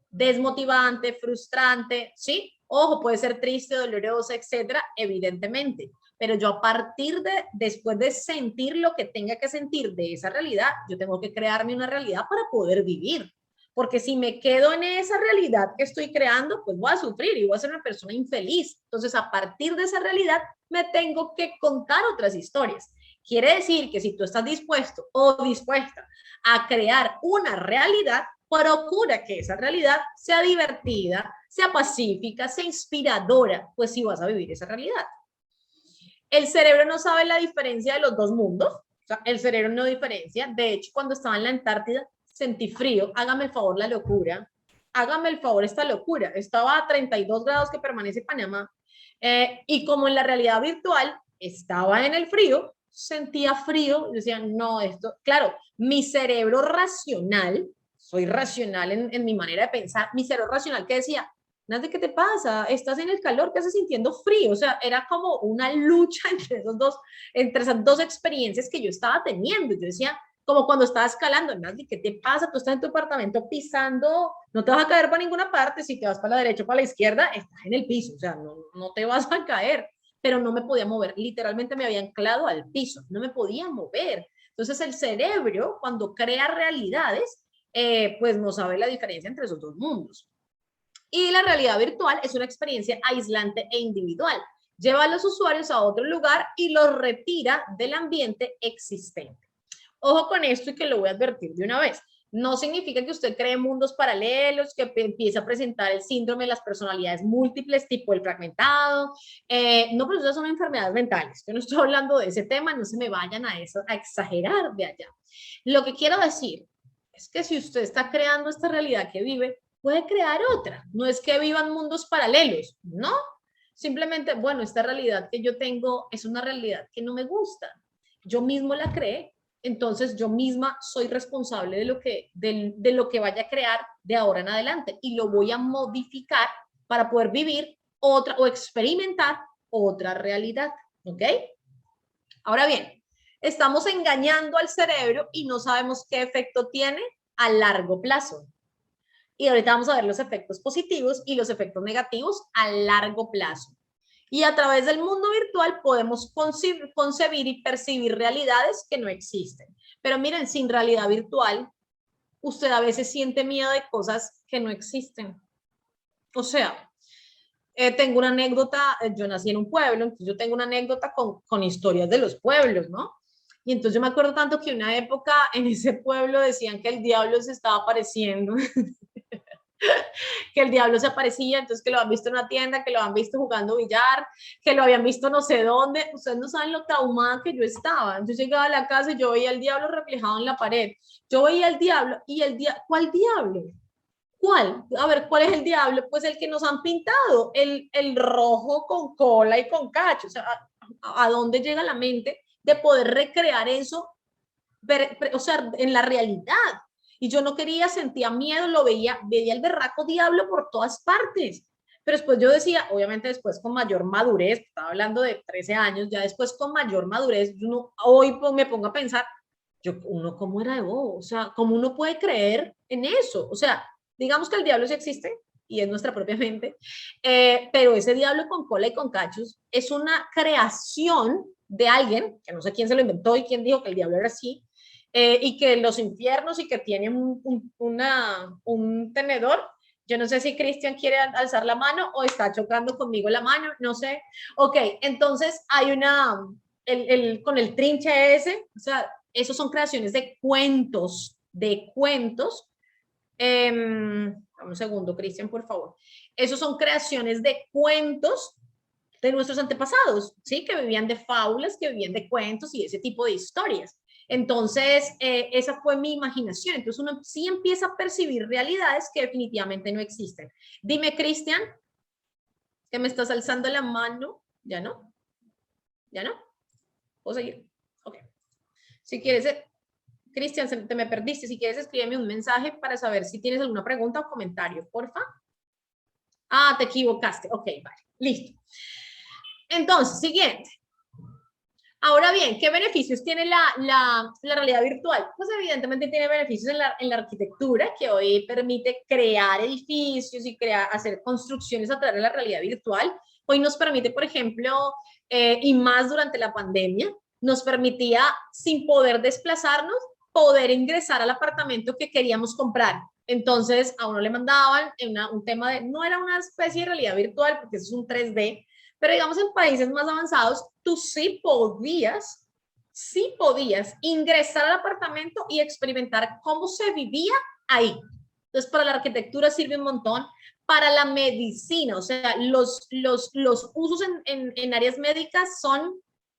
desmotivante, frustrante, ¿sí? Ojo, puede ser triste, dolorosa, etcétera, evidentemente. Pero yo a partir de, después de sentir lo que tenga que sentir de esa realidad, yo tengo que crearme una realidad para poder vivir. Porque si me quedo en esa realidad que estoy creando, pues voy a sufrir y voy a ser una persona infeliz. Entonces, a partir de esa realidad, me tengo que contar otras historias. Quiere decir que si tú estás dispuesto o dispuesta a crear una realidad, procura que esa realidad sea divertida, sea pacífica, sea inspiradora, pues si vas a vivir esa realidad. El cerebro no sabe la diferencia de los dos mundos, o sea, el cerebro no diferencia. De hecho, cuando estaba en la Antártida, sentí frío, hágame el favor la locura, hágame el favor esta locura. Estaba a 32 grados que permanece Panamá, y como en la realidad virtual estaba en el frío, sentía frío, decía, no, esto, claro, mi cerebro racional, soy racional en mi manera de pensar, mi cerebro racional que decía, Nate, ¿qué te pasa? Estás en el calor, ¿qué haces sintiendo frío? O sea, era como una lucha entre esas dos experiencias que yo estaba teniendo. Yo decía, como cuando estaba escalando, Nate, ¿qué te pasa? Tú estás en tu apartamento pisando, no te vas a caer para ninguna parte, si te vas para la derecha o para la izquierda, estás en el piso, o sea, no te vas a caer, pero no me podía mover, literalmente me había anclado al piso, no me podía mover. Entonces el cerebro, cuando crea realidades, pues no sabe la diferencia entre esos dos mundos. Y la realidad virtual es una experiencia aislante e individual. Lleva a los usuarios a otro lugar y los retira del ambiente existente. Ojo con esto y que lo voy a advertir de una vez. No significa que usted cree mundos paralelos, que empiece a presentar el síndrome de las personalidades múltiples, tipo el fragmentado. No, pero esas son enfermedades mentales. Yo no estoy hablando de ese tema, no se me vayan a eso, a exagerar de allá. Lo que quiero decir es que si usted está creando esta realidad que vive, puede crear otra. No es que vivan mundos paralelos, no. Simplemente, bueno, esta realidad que yo tengo es una realidad que no me gusta. Yo mismo la creé, entonces yo misma soy responsable de lo que vaya a crear de ahora en adelante y lo voy a modificar para poder vivir otra o experimentar otra realidad, ¿ok? Ahora bien, estamos engañando al cerebro y no sabemos qué efecto tiene a largo plazo. Y ahorita vamos a ver los efectos positivos y los efectos negativos a largo plazo. Y a través del mundo virtual podemos concebir y percibir realidades que no existen. Pero miren, sin realidad virtual usted a veces siente miedo de cosas que no existen. O sea, tengo una anécdota, yo nací en un pueblo, entonces yo tengo una anécdota con historias de los pueblos, ¿no? Y entonces yo me acuerdo tanto que una época en ese pueblo decían que el diablo se estaba apareciendo, que el diablo se aparecía, entonces que lo han visto en una tienda, que lo han visto jugando billar, que lo habían visto no sé dónde. Ustedes no saben lo traumada que yo estaba. Yo llegaba a la casa y yo veía el diablo reflejado en la pared. Yo veía el diablo y el diablo, ¿cuál diablo? ¿Cuál? A ver, ¿cuál es el diablo? Pues el que nos han pintado, el rojo con cola y con cacho. O sea, ¿a dónde llega la mente de poder recrear eso, o sea, en la realidad? Y yo no quería, sentía miedo, lo veía el berraco diablo por todas partes. Pero después yo decía, obviamente después con mayor madurez, estaba hablando de 13 años, ya después con mayor madurez, hoy me pongo a pensar, uno cómo era de bobo, o sea, cómo uno puede creer en eso, o sea, digamos que el diablo sí existe y es nuestra propia mente, pero ese diablo con cola y con cachos es una creación de alguien, que no sé quién se lo inventó y quién dijo que el diablo era así, y que los infiernos y que tiene un tenedor. Yo no sé si Cristian quiere alzar la mano o está chocando conmigo la mano, no sé. Ok, entonces hay con el trinche ese, o sea, esos son creaciones de cuentos. Un segundo, Cristian, por favor. Esos son creaciones de cuentos de nuestros antepasados, ¿sí? Que vivían de fábulas, que vivían de cuentos y ese tipo de historias. Entonces, esa fue mi imaginación. Entonces, uno sí empieza a percibir realidades que definitivamente no existen. Dime, Cristian, que me estás alzando la mano. ¿Ya no? ¿Ya no? ¿Puedo seguir? Ok. Si quieres, Cristian, te me perdiste. Si quieres, escríbeme un mensaje para saber si tienes alguna pregunta o comentario, porfa. Ah, te equivocaste. Ok, vale. Listo. Entonces, siguiente. Ahora bien, ¿qué beneficios tiene la realidad virtual? Pues evidentemente tiene beneficios en la arquitectura, que hoy permite crear edificios y hacer construcciones a través de la realidad virtual. Hoy nos permite, por ejemplo, y más durante la pandemia, nos permitía, sin poder desplazarnos, poder ingresar al apartamento que queríamos comprar. Entonces, a uno le mandaban un tema no era una especie de realidad virtual, porque eso es un 3D, pero digamos en países más avanzados, tú sí podías ingresar al apartamento y experimentar cómo se vivía ahí. Entonces, para la arquitectura sirve un montón, para la medicina, o sea, los usos en áreas médicas son,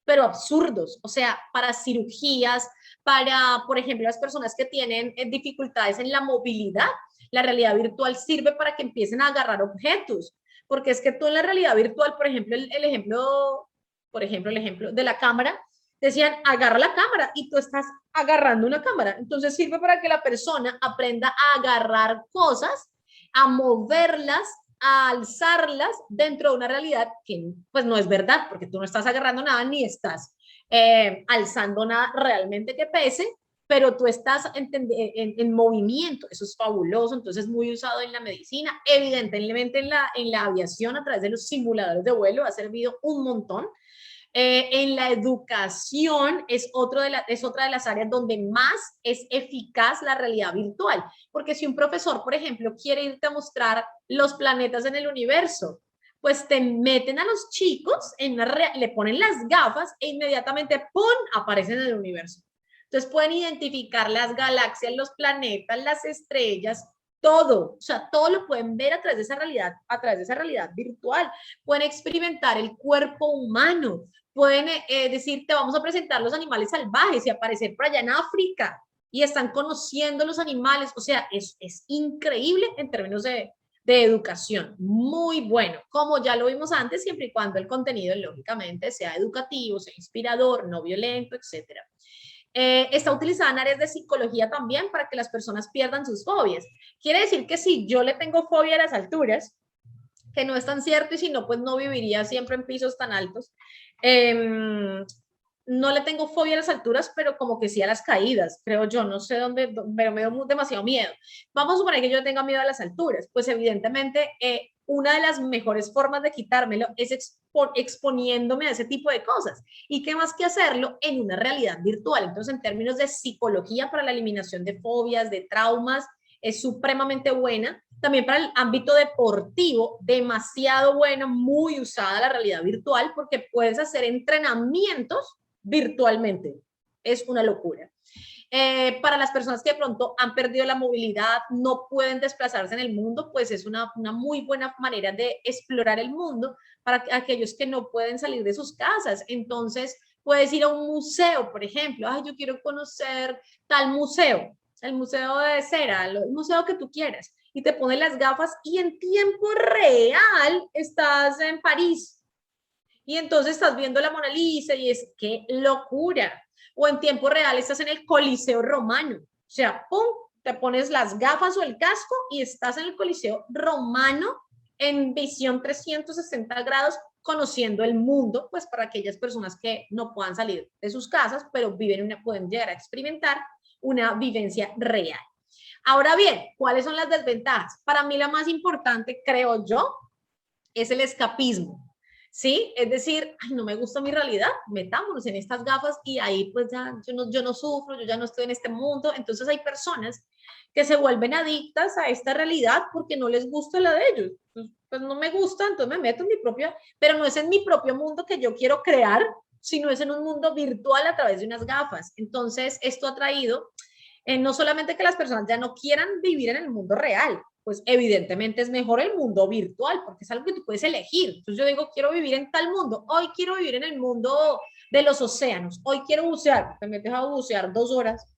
pero absurdos, o sea, para cirugías, para, por ejemplo, las personas que tienen dificultades en la movilidad, la realidad virtual sirve para que empiecen a agarrar objetos, porque es que tú en la realidad virtual, por ejemplo, el ejemplo de la cámara, decían, agarra la cámara y tú estás agarrando una cámara. Entonces sirve para que la persona aprenda a agarrar cosas, a moverlas, a alzarlas dentro de una realidad que pues no es verdad, porque tú no estás agarrando nada ni estás alzando nada realmente que pese, pero tú estás en movimiento, eso es fabuloso, entonces muy usado en la medicina, evidentemente en la aviación a través de los simuladores de vuelo ha servido un montón. En la educación es otra de las áreas donde más es eficaz la realidad virtual, porque si un profesor, por ejemplo, quiere irte a mostrar los planetas en el universo, pues te meten a los chicos, le ponen las gafas e inmediatamente, ¡pum!, aparecen en el universo. Entonces pueden identificar las galaxias, los planetas, las estrellas, todo, o sea, todo lo pueden ver a través de esa realidad virtual. Pueden experimentar el cuerpo humano, pueden decir, te vamos a presentar los animales salvajes y aparecer por allá en África y están conociendo los animales. O sea, es increíble en términos de educación, muy bueno, como ya lo vimos antes, siempre y cuando el contenido, lógicamente, sea educativo, sea inspirador, no violento, etcétera. Está utilizada en áreas de psicología también para que las personas pierdan sus fobias. Quiere decir que si yo le tengo fobia a las alturas, que no es tan cierto y si no, pues no viviría siempre en pisos tan altos. No le tengo fobia a las alturas, pero como que sí a las caídas, creo yo, no sé dónde, pero me da demasiado miedo. Vamos a suponer que yo tenga miedo a las alturas, pues evidentemente una de las mejores formas de quitármelo es exponiéndome a ese tipo de cosas. ¿Y qué más que hacerlo en una realidad virtual? Entonces, en términos de psicología para la eliminación de fobias, de traumas, es supremamente buena. También para el ámbito deportivo, demasiado buena, muy usada la realidad virtual, porque puedes hacer entrenamientos virtualmente. Es una locura. Para las personas que de pronto han perdido la movilidad, no pueden desplazarse en el mundo, pues es una muy buena manera de explorar el mundo para aquellos que no pueden salir de sus casas. Entonces, puedes ir a un museo, por ejemplo. Ay, yo quiero conocer tal museo, el museo de cera, el museo que tú quieras, y te pones las gafas y en tiempo real estás en París. Y entonces estás viendo la Mona Lisa y es qué locura. O en tiempo real estás en el Coliseo Romano. O sea, pum, te pones las gafas o el casco y estás en el Coliseo Romano en visión 360 grados, conociendo el mundo, pues para aquellas personas que no puedan salir de sus casas, pero pueden llegar a experimentar una vivencia real. Ahora bien, ¿cuáles son las desventajas? Para mí la más importante, creo yo, es el escapismo. ¿Sí? Es decir, ay, no me gusta mi realidad, metámonos en estas gafas y ahí pues ya yo no sufro, yo ya no estoy en este mundo. Entonces hay personas que se vuelven adictas a esta realidad porque no les gusta la de ellos. Pues no me gusta, entonces me meto en mi propia, pero no es en mi propio mundo que yo quiero crear, sino es en un mundo virtual a través de unas gafas. Entonces esto ha traído no solamente que las personas ya no quieran vivir en el mundo real, pues evidentemente es mejor el mundo virtual, porque es algo que tú puedes elegir. Entonces yo digo, quiero vivir en tal mundo, hoy quiero vivir en el mundo de los océanos, hoy quiero bucear, te metes a bucear 2 horas.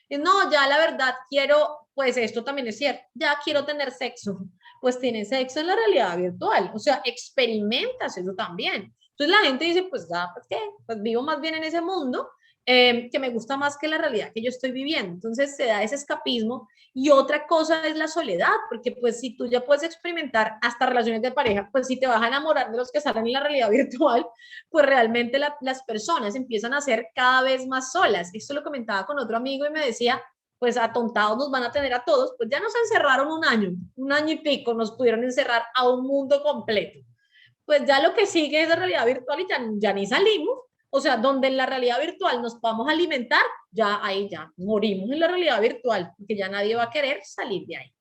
Y no, ya la verdad quiero, pues esto también es cierto, ya quiero tener sexo, pues tienes sexo en la realidad virtual, o sea, experimentas eso también. Entonces la gente dice, pues ya, pues qué, pues vivo más bien en ese mundo que me gusta más que la realidad que yo estoy viviendo. Entonces se da ese escapismo y otra cosa es la soledad, porque pues si tú ya puedes experimentar hasta relaciones de pareja, pues si te vas a enamorar de los que salen en la realidad virtual, pues realmente las personas empiezan a ser cada vez más solas. Esto lo comentaba con otro amigo y me decía, pues atontados nos van a tener a todos, pues ya nos encerraron un año y pico, nos pudieron encerrar a un mundo completo. Pues ya lo que sigue es la realidad virtual y ya ni salimos. O sea, donde en la realidad virtual nos vamos a alimentar, ya ahí ya morimos en la realidad virtual, porque ya nadie va a querer salir de ahí.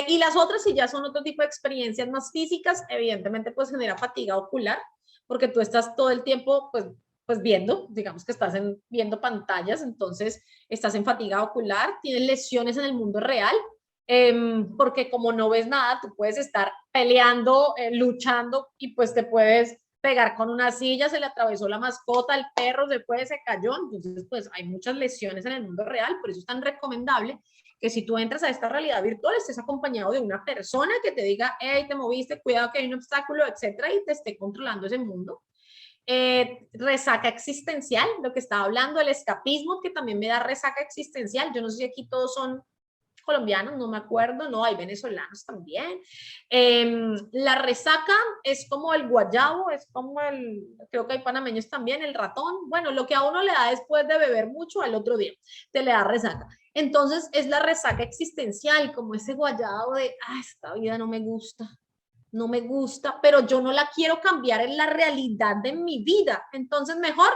Y las otras, si ya son otro tipo de experiencias más físicas, evidentemente pues genera fatiga ocular, porque tú estás todo el tiempo pues viendo, digamos que estás viendo pantallas, entonces estás en fatiga ocular, tienes lesiones en el mundo real, porque como no ves nada, tú puedes estar peleando, luchando y pues te puedes pegar con una silla, se le atravesó la mascota, el perro se cayó, entonces pues hay muchas lesiones en el mundo real, por eso es tan recomendable que si tú entras a esta realidad virtual estés acompañado de una persona que te diga, hey, te moviste, cuidado que hay un obstáculo, etcétera, y te esté controlando ese mundo. Resaca existencial, lo que estaba hablando, el escapismo, que también me da resaca existencial. Yo no sé si aquí todos son colombianos, no me acuerdo, no, hay venezolanos también. La resaca es como el guayabo, es como creo que hay panameños también, el ratón, bueno, lo que a uno le da después de beber mucho al otro día, te le da resaca. Entonces es la resaca existencial, como ese guayabo de, esta vida no me gusta, no me gusta, pero yo no la quiero cambiar en la realidad de mi vida, entonces mejor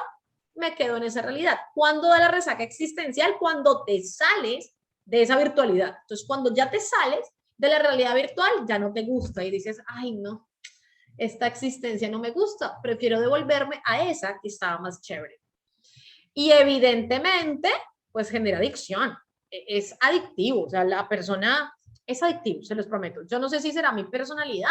me quedo en esa realidad. ¿Cuándo da la resaca existencial? Cuando te sales de esa virtualidad. Entonces, cuando ya te sales de la realidad virtual, ya no te gusta y dices, ay, no, esta existencia no me gusta, prefiero devolverme a esa que estaba más chévere. Y evidentemente, pues genera adicción, es adictivo, o sea, la persona es adictivo, se los prometo. Yo no sé si será mi personalidad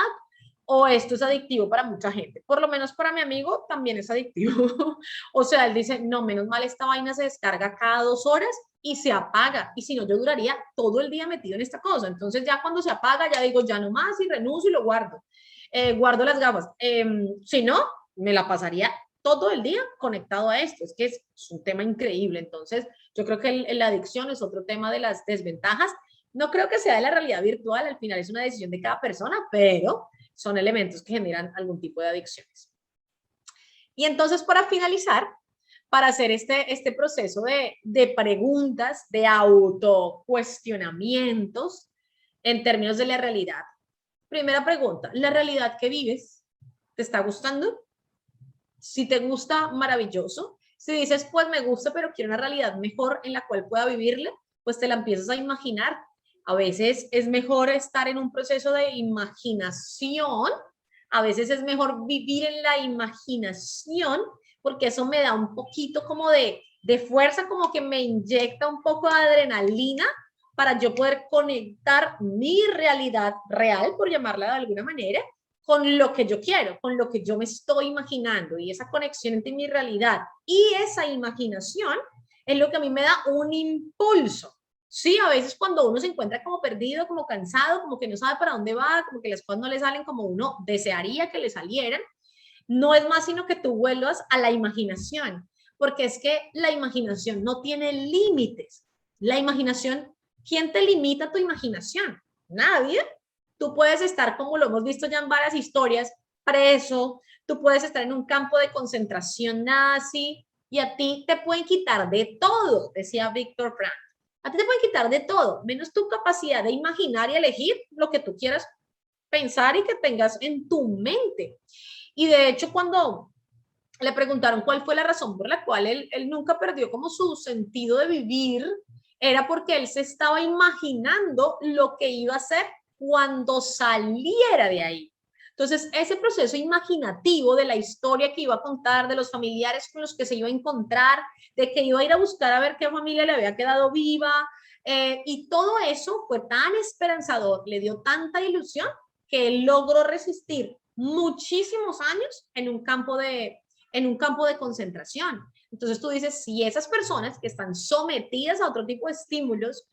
o esto es adictivo para mucha gente. Por lo menos para mi amigo también es adictivo. O sea, él dice, no, menos mal esta vaina se descarga cada 2 horas y se apaga. Y si no, yo duraría todo el día metido en esta cosa. Entonces ya cuando se apaga, ya digo, ya no más y renuncio y lo guardo. Guardo las gafas. Si no, me la pasaría todo el día conectado a esto. Es que es un tema increíble. Entonces, yo creo que la adicción es otro tema de las desventajas. No creo que sea de la realidad virtual, al final es una decisión de cada persona, pero son elementos que generan algún tipo de adicciones. Y entonces, para finalizar, para hacer este proceso de preguntas, de autocuestionamientos en términos de la realidad, primera pregunta, ¿la realidad que vives te está gustando? Si te gusta, maravilloso. Si dices, pues me gusta, pero quiero una realidad mejor en la cual pueda vivirla, pues te la empiezas a imaginar. A veces es mejor estar en un proceso de imaginación, a veces es mejor vivir en la imaginación, porque eso me da un poquito como de fuerza, como que me inyecta un poco de adrenalina para yo poder conectar mi realidad real, por llamarla de alguna manera, con lo que yo quiero, con lo que yo me estoy imaginando, y esa conexión entre mi realidad y esa imaginación es lo que a mí me da un impulso. Sí, a veces cuando uno se encuentra como perdido, como cansado, como que no sabe para dónde va, como que las cosas no le salen como uno desearía que le salieran, no es más sino que tú vuelvas a la imaginación, porque es que la imaginación no tiene límites. La imaginación, ¿quién te limita tu imaginación? Nadie. Tú puedes estar, como lo hemos visto ya en varias historias, preso, tú puedes estar en un campo de concentración nazi y a ti te pueden quitar de todo, decía Víctor Frank. A ti te pueden quitar de todo, menos tu capacidad de imaginar y elegir lo que tú quieras pensar y que tengas en tu mente. Y de hecho, cuando le preguntaron cuál fue la razón por la cual él nunca perdió como su sentido de vivir, era porque él se estaba imaginando lo que iba a hacer cuando saliera de ahí. Entonces, ese proceso imaginativo de la historia que iba a contar, de los familiares con los que se iba a encontrar, de que iba a ir a buscar a ver qué familia le había quedado viva, y todo eso fue tan esperanzador, le dio tanta ilusión, que él logró resistir muchísimos años en un campo de concentración. Entonces tú dices, si esas personas que están sometidas a otro tipo de estímulos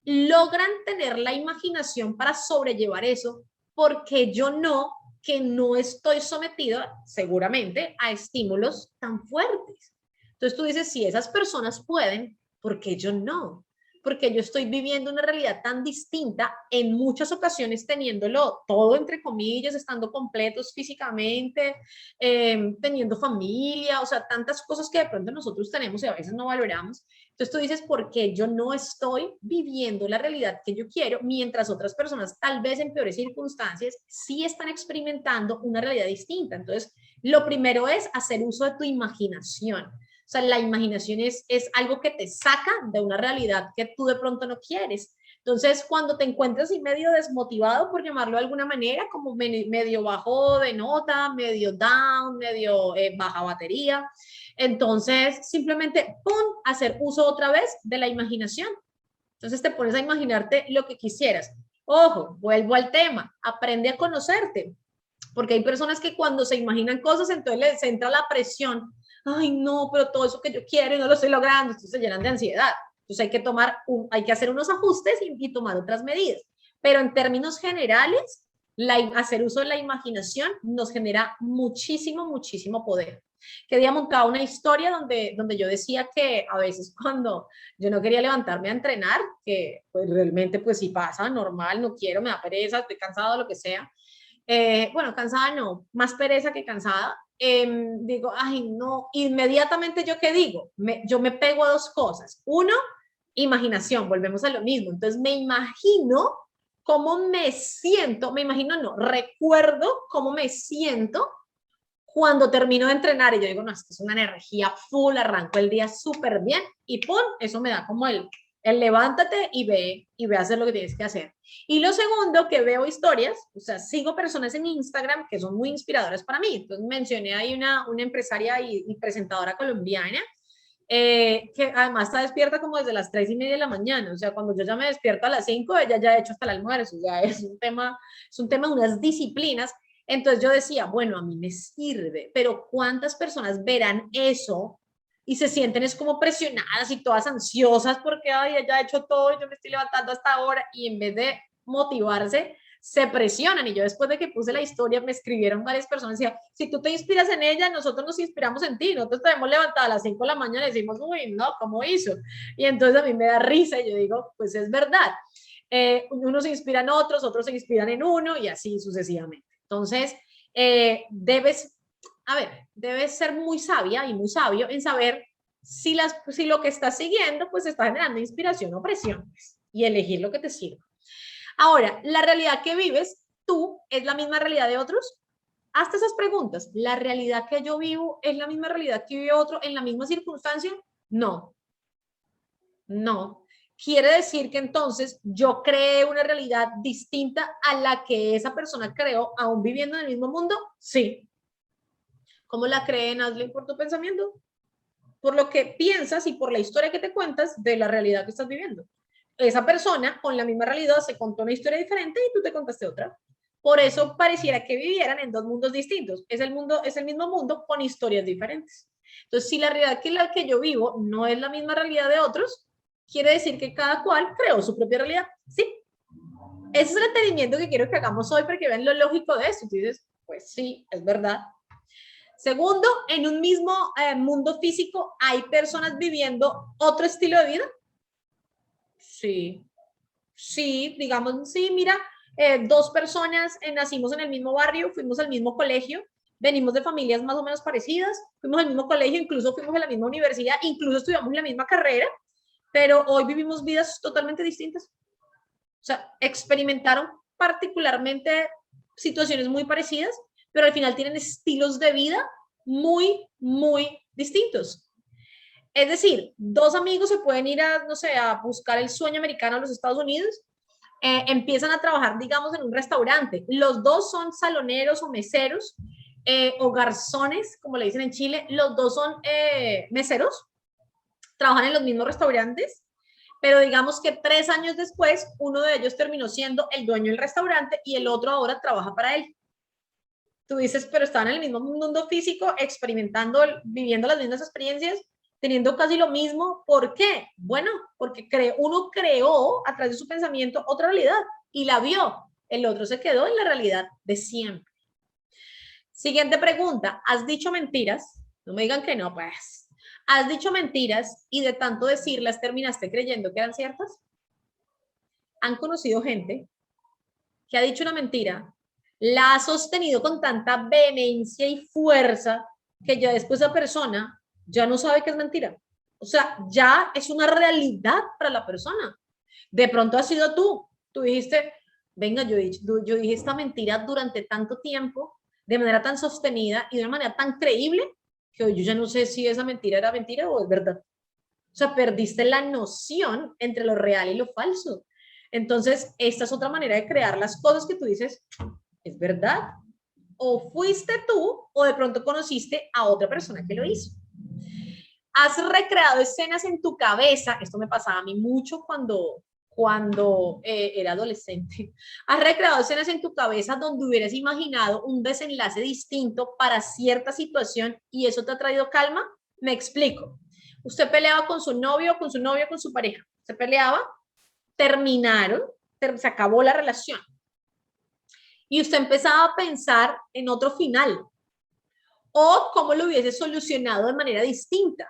logran tener la imaginación para sobrellevar eso, porque yo no, que no estoy sometida seguramente a estímulos tan fuertes. Entonces tú dices, si esas personas pueden, ¿por qué yo no? Porque yo estoy viviendo una realidad tan distinta, en muchas ocasiones teniéndolo todo entre comillas, estando completos físicamente, teniendo familia, o sea, tantas cosas que de pronto nosotros tenemos y a veces no valoramos. Entonces tú dices, ¿por qué yo no estoy viviendo la realidad que yo quiero, mientras otras personas, tal vez en peores circunstancias, sí están experimentando una realidad distinta? Entonces, lo primero es hacer uso de tu imaginación. O sea, la imaginación es algo que te saca de una realidad que tú de pronto no quieres. Entonces, cuando te encuentras y medio desmotivado, por llamarlo de alguna manera, como medio bajo de nota, medio down, medio baja batería, entonces simplemente, ¡pum!, hacer uso otra vez de la imaginación. Entonces te pones a imaginarte lo que quisieras. Ojo, vuelvo al tema, aprende a conocerte, porque hay personas que cuando se imaginan cosas, entonces les entra la presión. Ay, no, pero todo eso que yo quiero y no lo estoy logrando, entonces se llenan de ansiedad. Entonces hay que hacer unos ajustes y tomar otras medidas. Pero en términos generales, hacer uso de la imaginación nos genera muchísimo, muchísimo poder. Que día montaba una historia donde yo decía que a veces cuando yo no quería levantarme a entrenar, que pues realmente pues sí pasa, normal, no quiero, me da pereza, estoy cansado, lo que sea, bueno, cansada no, más pereza que cansada, digo, ay, no, inmediatamente yo qué digo, yo me pego a dos cosas. Uno, imaginación, volvemos a lo mismo. Entonces me imagino cómo me siento, me imagino, no, recuerdo cómo me siento cuando termino de entrenar y yo digo, no, esto es una energía full, arranco el día súper bien y pum, eso me da como el levántate y ve a hacer lo que tienes que hacer. Y lo segundo, que veo historias, o sea, sigo personas en Instagram que son muy inspiradoras para mí. Entonces mencioné ahí una empresaria y presentadora colombiana, que además está despierta como desde las 3:30 de la mañana. O sea, cuando yo ya me despierto a las 5, ella ya ha hecho hasta el almuerzo. Ya es un tema de unas disciplinas. Entonces yo decía, bueno, a mí me sirve, pero ¿cuántas personas verán eso y se sienten es como presionadas y todas ansiosas porque, ay, ella ha hecho todo y yo me estoy levantando hasta ahora, y en vez de motivarse, se presionan? Y yo, después de que puse la historia, me escribieron varias personas y decían, si tú te inspiras en ella, nosotros nos inspiramos en ti, nosotros te hemos levantado a las 5 de la mañana y decimos, uy, no, ¿cómo hizo? Y entonces a mí me da risa y yo digo, pues es verdad. Unos se inspiran en otros, otros se inspiran en uno y así sucesivamente. Entonces, debes ser muy sabia y muy sabio en saber si lo que estás siguiendo pues está generando inspiración o presión, pues, y elegir lo que te sirva. Ahora, la realidad que vives tú es la misma realidad de otros? Hazte esas preguntas. ¿La realidad que yo vivo es la misma realidad que vive otro en la misma circunstancia? No, no. Quiere decir que entonces yo creé una realidad distinta a la que esa persona creó, aún viviendo en el mismo mundo. Sí. ¿Cómo la creen, Ashley? Por tu pensamiento, por lo que piensas y por la historia que te cuentas de la realidad que estás viviendo. Esa persona con la misma realidad se contó una historia diferente y tú te contaste otra. Por eso pareciera que vivieran en dos mundos distintos. Es el mismo mundo con historias diferentes. Entonces, si la realidad que la que yo vivo no es la misma realidad de otros, quiere decir que cada cual creó su propia realidad. Sí. Ese es el entendimiento que quiero que hagamos hoy para que vean lo lógico de eso. Tú dices, pues sí, es verdad. Segundo, en un mismo mundo físico hay personas viviendo otro estilo de vida. Sí, sí, digamos, sí, mira, dos personas nacimos en el mismo barrio, fuimos al mismo colegio, venimos de familias más o menos parecidas, fuimos al mismo colegio, incluso fuimos a la misma universidad, incluso estudiamos la misma carrera, pero hoy vivimos vidas totalmente distintas. O sea, experimentaron particularmente situaciones muy parecidas, pero al final tienen estilos de vida muy, muy distintos. Es decir, dos amigos se pueden ir a, no sé, a buscar el sueño americano a los Estados Unidos, empiezan a trabajar, digamos, en un restaurante. Los dos son saloneros o meseros, o garzones, como le dicen en Chile. Los dos son meseros, trabajan en los mismos restaurantes, pero digamos que 3 años después, uno de ellos terminó siendo el dueño del restaurante y el otro ahora trabaja para él. Tú dices, pero estaban en el mismo mundo físico, experimentando, viviendo las mismas experiencias, teniendo casi lo mismo. ¿Por qué? Bueno, porque uno creó a través de su pensamiento otra realidad y la vio. El otro se quedó en la realidad de siempre. Siguiente pregunta. ¿Has dicho mentiras? No me digan que no, pues. ¿Has dicho mentiras y de tanto decirlas terminaste creyendo que eran ciertas? ¿Han conocido gente que ha dicho una mentira, la ha sostenido con tanta vehemencia y fuerza que ya después esa persona ya no sabe que es mentira? O sea, ya es una realidad para la persona. De pronto ha sido tú dijiste, venga, yo dije esta mentira durante tanto tiempo, de manera tan sostenida y de una manera tan creíble, que hoy yo ya no sé si esa mentira era mentira o es verdad. O sea, perdiste la noción entre lo real y lo falso. Entonces, esta es otra manera de crear las cosas que tú dices, ¿es verdad? O fuiste tú o de pronto conociste a otra persona que lo hizo. Has recreado escenas en tu cabeza, esto me pasaba a mí mucho cuando era adolescente, has recreado escenas en tu cabeza donde hubieras imaginado un desenlace distinto para cierta situación y eso te ha traído calma. Me explico. Usted peleaba con su novio, con su novia, con su pareja. Se peleaba, terminaron, se acabó la relación. Y usted empezaba a pensar en otro final o cómo lo hubiese solucionado de manera distinta.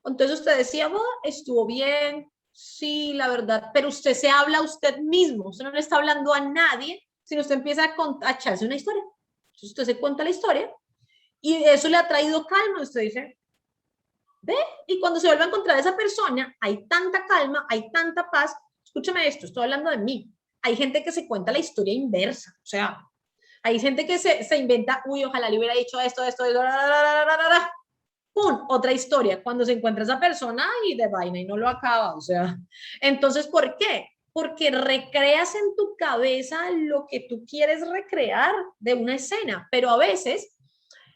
Entonces usted decía, oh, estuvo bien, sí, la verdad, pero usted se habla a usted mismo, usted no le está hablando a nadie, sino usted empieza a echarse una historia. Entonces usted se cuenta la historia y eso le ha traído calma. Usted dice, ve, y cuando se vuelve a encontrar a esa persona, hay tanta calma, hay tanta paz. Escúchame esto, estoy hablando de mí. Hay gente que se cuenta la historia inversa, o sea, hay gente que se inventa, uy, ojalá le hubiera dicho esto, ¡pum! Otra historia, cuando se encuentra esa persona y de vaina y no lo acaba, o sea, entonces, ¿por qué? Porque recreas en tu cabeza lo que tú quieres recrear de una escena, pero a veces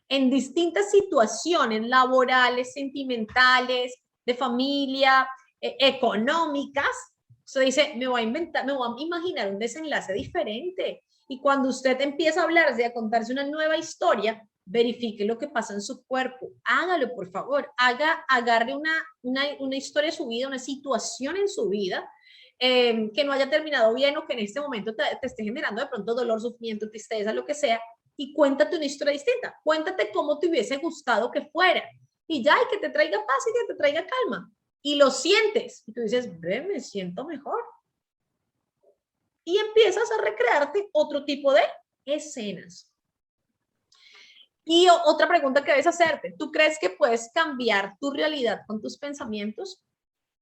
en distintas situaciones laborales, sentimentales, de familia, económicas, se dice, me voy a inventar, me voy a imaginar un desenlace diferente. Y cuando usted empieza a hablarse, a contarse una nueva historia, verifique lo que pasa en su cuerpo, hágalo por favor, agarre una historia de su vida, una situación en su vida que no haya terminado bien o que en este momento te esté generando de pronto dolor, sufrimiento, tristeza, lo que sea, y cuéntate una historia distinta, cuéntate cómo te hubiese gustado que fuera, y ya, y que te traiga paz y que te traiga calma, y lo sientes, y tú dices, ve, me siento mejor, y empiezas a recrearte otro tipo de escenas. Y otra pregunta que debes hacerte, ¿tú crees que puedes cambiar tu realidad con tus pensamientos?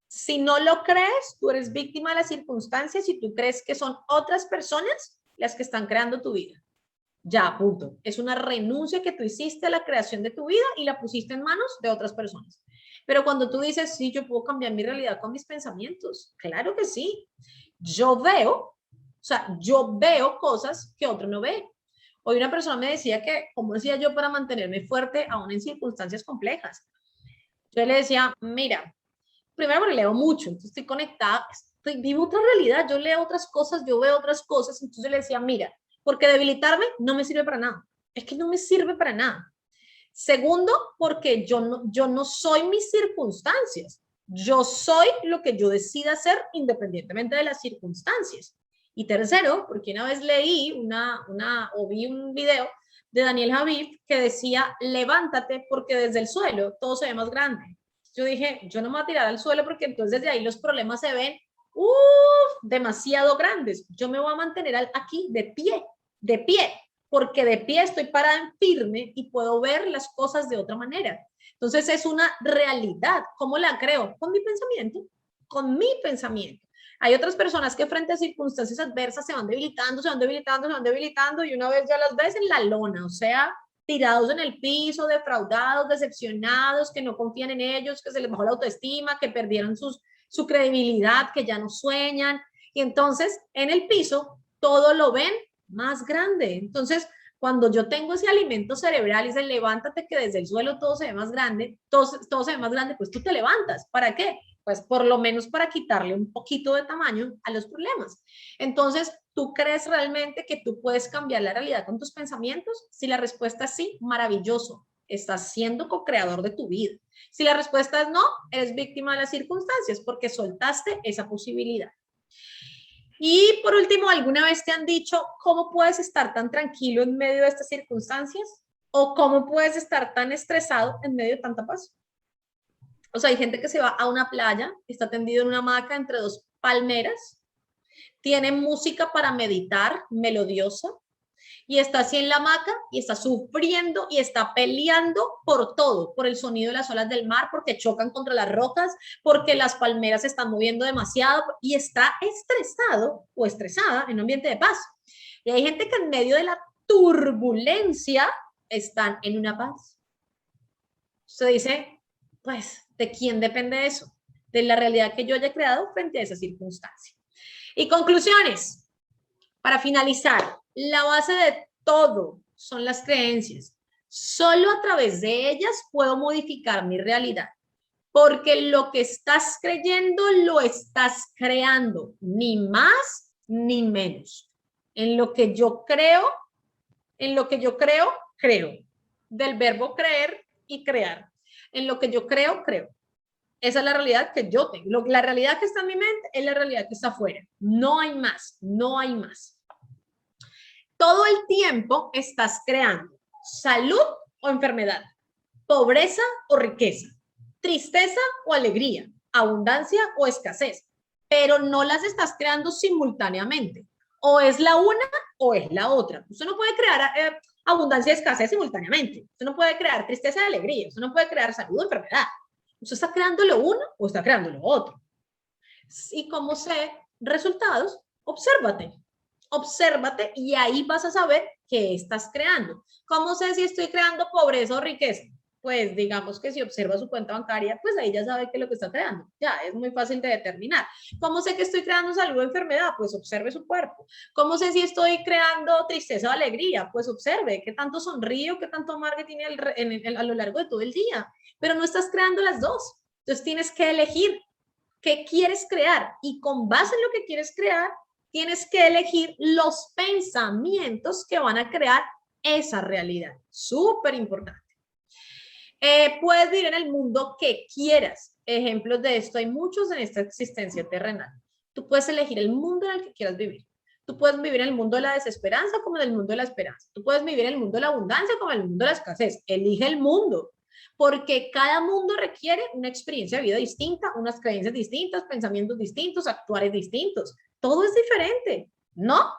Si no lo crees, tú eres víctima de las circunstancias y tú crees que son otras personas, las que están creando tu vida. Ya, punto. Es una renuncia que tú hiciste a la creación de tu vida y la pusiste en manos de otras personas. Pero cuando tú dices, sí, yo puedo cambiar mi realidad con mis pensamientos, claro que sí. Yo veo cosas que otro no ve. Hoy una persona me decía que, ¿cómo decía yo para mantenerme fuerte aún en circunstancias complejas? Yo le decía, mira, primero porque leo mucho, entonces estoy conectada, vivo otra realidad, yo leo otras cosas, yo veo otras cosas, entonces le decía, mira, porque debilitarme no me sirve para nada, es que no me sirve para nada. Segundo, porque yo no soy mis circunstancias, yo soy lo que yo decida hacer independientemente de las circunstancias. Y tercero, porque una vez leí o vi un video de Daniel Javif que decía, levántate porque desde el suelo todo se ve más grande. Yo dije, yo no me voy a tirar al suelo porque entonces desde ahí los problemas se ven demasiado grandes. Yo me voy a mantener aquí de pie, porque de pie estoy parada en firme y puedo ver las cosas de otra manera. Entonces es una realidad. ¿Cómo la creo? Con mi pensamiento, con mi pensamiento. Hay otras personas que frente a circunstancias adversas se van debilitando, se van debilitando, se van debilitando y una vez ya las ves en la lona, o sea, tirados en el piso, defraudados, decepcionados, que no confían en ellos, que se les bajó la autoestima, que perdieron su credibilidad, que ya no sueñan. Y entonces en el piso todo lo ven más grande. Entonces, cuando yo tengo ese alimento cerebral y dice, levántate que desde el suelo todo se ve más grande, todo se ve más grande, pues tú te levantas. ¿Para qué? Pues por lo menos para quitarle un poquito de tamaño a los problemas. Entonces, ¿tú crees realmente que tú puedes cambiar la realidad con tus pensamientos? Si la respuesta es sí, maravilloso. Estás siendo co-creador de tu vida. Si la respuesta es no, eres víctima de las circunstancias porque soltaste esa posibilidad. Y por último, ¿alguna vez te han dicho cómo puedes estar tan tranquilo en medio de estas circunstancias? ¿O cómo puedes estar tan estresado en medio de tanta paz? O sea, hay gente que se va a una playa, está tendido en una hamaca entre dos palmeras, tiene música para meditar, melodiosa, y está así en la hamaca y está sufriendo y está peleando por todo, por el sonido de las olas del mar, porque chocan contra las rocas, porque las palmeras se están moviendo demasiado y está estresado o estresada en un ambiente de paz. Y hay gente que en medio de la turbulencia están en una paz. Se dice, pues, ¿de quién depende eso? De la realidad que yo haya creado frente a esa circunstancia. Y conclusiones, para finalizar, la base de todo son las creencias. Solo a través de ellas puedo modificar mi realidad, porque lo que estás creyendo lo estás creando, ni más ni menos. En lo que yo creo, creo. Del verbo creer y crear. En lo que yo creo, creo. Esa es la realidad que yo tengo. La realidad que está en mi mente es la realidad que está afuera. No hay más, no hay más. Todo el tiempo estás creando salud o enfermedad, pobreza o riqueza, tristeza o alegría, abundancia o escasez, pero no las estás creando simultáneamente. O es la una o es la otra. Usted no puede crear abundancia y escasez simultáneamente. Usted no puede crear tristeza y alegría. Usted no puede crear salud o enfermedad. ¿Usted está creando lo uno o está creando lo otro? Y como sé resultados, obsérvate. Obsérvate y ahí vas a saber qué estás creando. ¿Cómo sé si estoy creando pobreza o riqueza? Pues digamos que si observa su cuenta bancaria, pues ahí ya sabe qué es lo que está creando. Ya, es muy fácil de determinar. ¿Cómo sé que estoy creando salud o enfermedad? Pues observe su cuerpo. ¿Cómo sé si estoy creando tristeza o alegría? Pues observe qué tanto sonrío, qué tanto amargue tiene a lo largo de todo el día. Pero no estás creando las dos. Entonces tienes que elegir qué quieres crear y con base en lo que quieres crear, tienes que elegir los pensamientos que van a crear esa realidad. Súper importante. Puedes vivir en el mundo que quieras. Ejemplos de esto hay muchos en esta existencia terrenal. Tú puedes elegir el mundo en el que quieras vivir. Tú puedes vivir en el mundo de la desesperanza como en el mundo de la esperanza. Tú puedes vivir en el mundo de la abundancia como en el mundo de la escasez. Elige el mundo, porque cada mundo requiere una experiencia de vida distinta, unas creencias distintas, pensamientos distintos, actuares distintos. Todo es diferente, ¿no?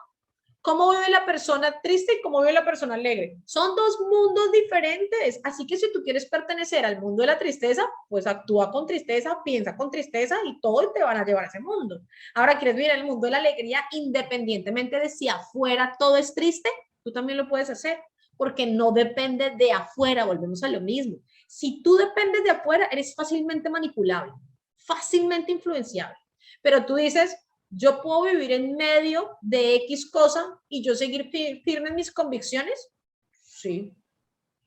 ¿Cómo vive la persona triste y cómo vive la persona alegre? Son dos mundos diferentes. Así que si tú quieres pertenecer al mundo de la tristeza, pues actúa con tristeza, piensa con tristeza y todos te van a llevar a ese mundo. Ahora, ¿quieres vivir en el mundo de la alegría independientemente de si afuera todo es triste? Tú también lo puedes hacer porque no depende de afuera. Volvemos a lo mismo. Si tú dependes de afuera, eres fácilmente manipulable, fácilmente influenciable. Pero tú dices, yo puedo vivir en medio de X cosa y yo seguir firme en mis convicciones. Sí,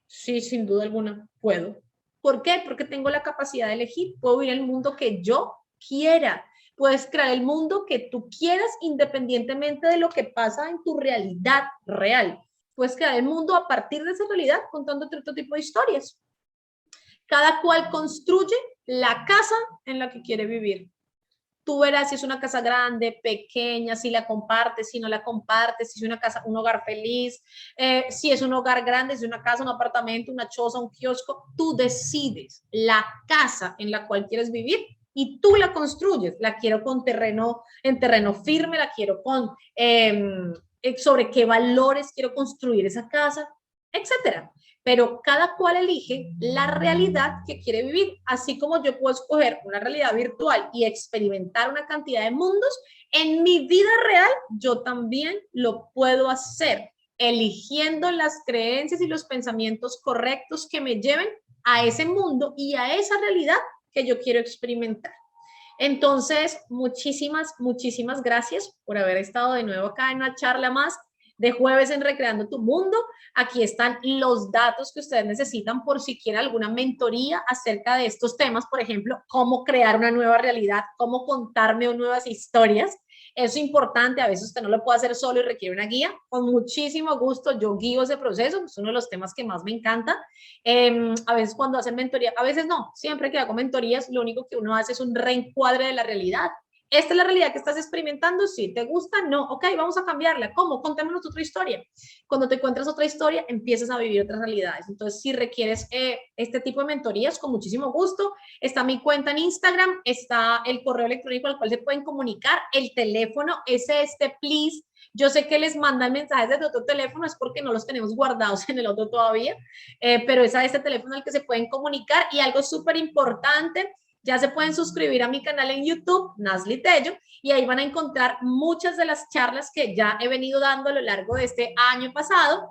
sí, sin duda alguna, puedo. ¿Por qué? Porque tengo la capacidad de elegir. Puedo vivir el mundo que yo quiera. Puedes crear el mundo que tú quieras independientemente de lo que pasa en tu realidad real. Puedes crear el mundo a partir de esa realidad contando otro tipo de historias. Cada cual construye la casa en la que quiere vivir. Tú verás si es una casa grande, pequeña, si la compartes, si no la compartes, si es una casa, un hogar feliz, si es un hogar grande, si es una casa, un apartamento, una choza, un kiosco. Tú decides la casa en la cual quieres vivir y tú la construyes. La quiero con terreno, en terreno firme, la quiero con sobre qué valores quiero construir esa casa, etcétera. Pero cada cual elige la realidad que quiere vivir, así como yo puedo escoger una realidad virtual y experimentar una cantidad de mundos, en mi vida real yo también lo puedo hacer, eligiendo las creencias y los pensamientos correctos que me lleven a ese mundo y a esa realidad que yo quiero experimentar. Entonces, muchísimas gracias por haber estado de nuevo acá en una charla más de jueves en Recreando tu Mundo. Aquí están los datos que ustedes necesitan por si quieren alguna mentoría acerca de estos temas, por ejemplo, cómo crear una nueva realidad, cómo contarme nuevas historias. Eso es importante, a veces usted no lo puede hacer solo y requiere una guía. Con muchísimo gusto yo guío ese proceso, es uno de los temas que más me encanta. A veces cuando hacen mentoría, a veces no, siempre que hago mentorías, lo único que uno hace es un reencuadre de la realidad. ¿Esta es la realidad que estás experimentando? Sí. ¿Te gusta? No. Ok, vamos a cambiarla. ¿Cómo? Contémonos otra historia. Cuando te encuentras otra historia, empiezas a vivir otras realidades. Entonces, si requieres este tipo de mentorías, con muchísimo gusto, está mi cuenta en Instagram, está el correo electrónico al cual se pueden comunicar, el teléfono es please. Yo sé que les mandan mensajes desde otro teléfono, es porque no los tenemos guardados en el otro todavía, pero es a este teléfono al que se pueden comunicar. Y algo súper importante, ya se pueden suscribir a mi canal en YouTube, Nazli Tello, y ahí van a encontrar muchas de las charlas que ya he venido dando a lo largo de este año pasado,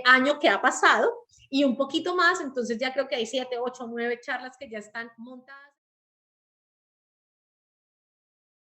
año que ha pasado, y un poquito más. Entonces ya creo que hay 7, 8, 9 charlas que ya están montadas.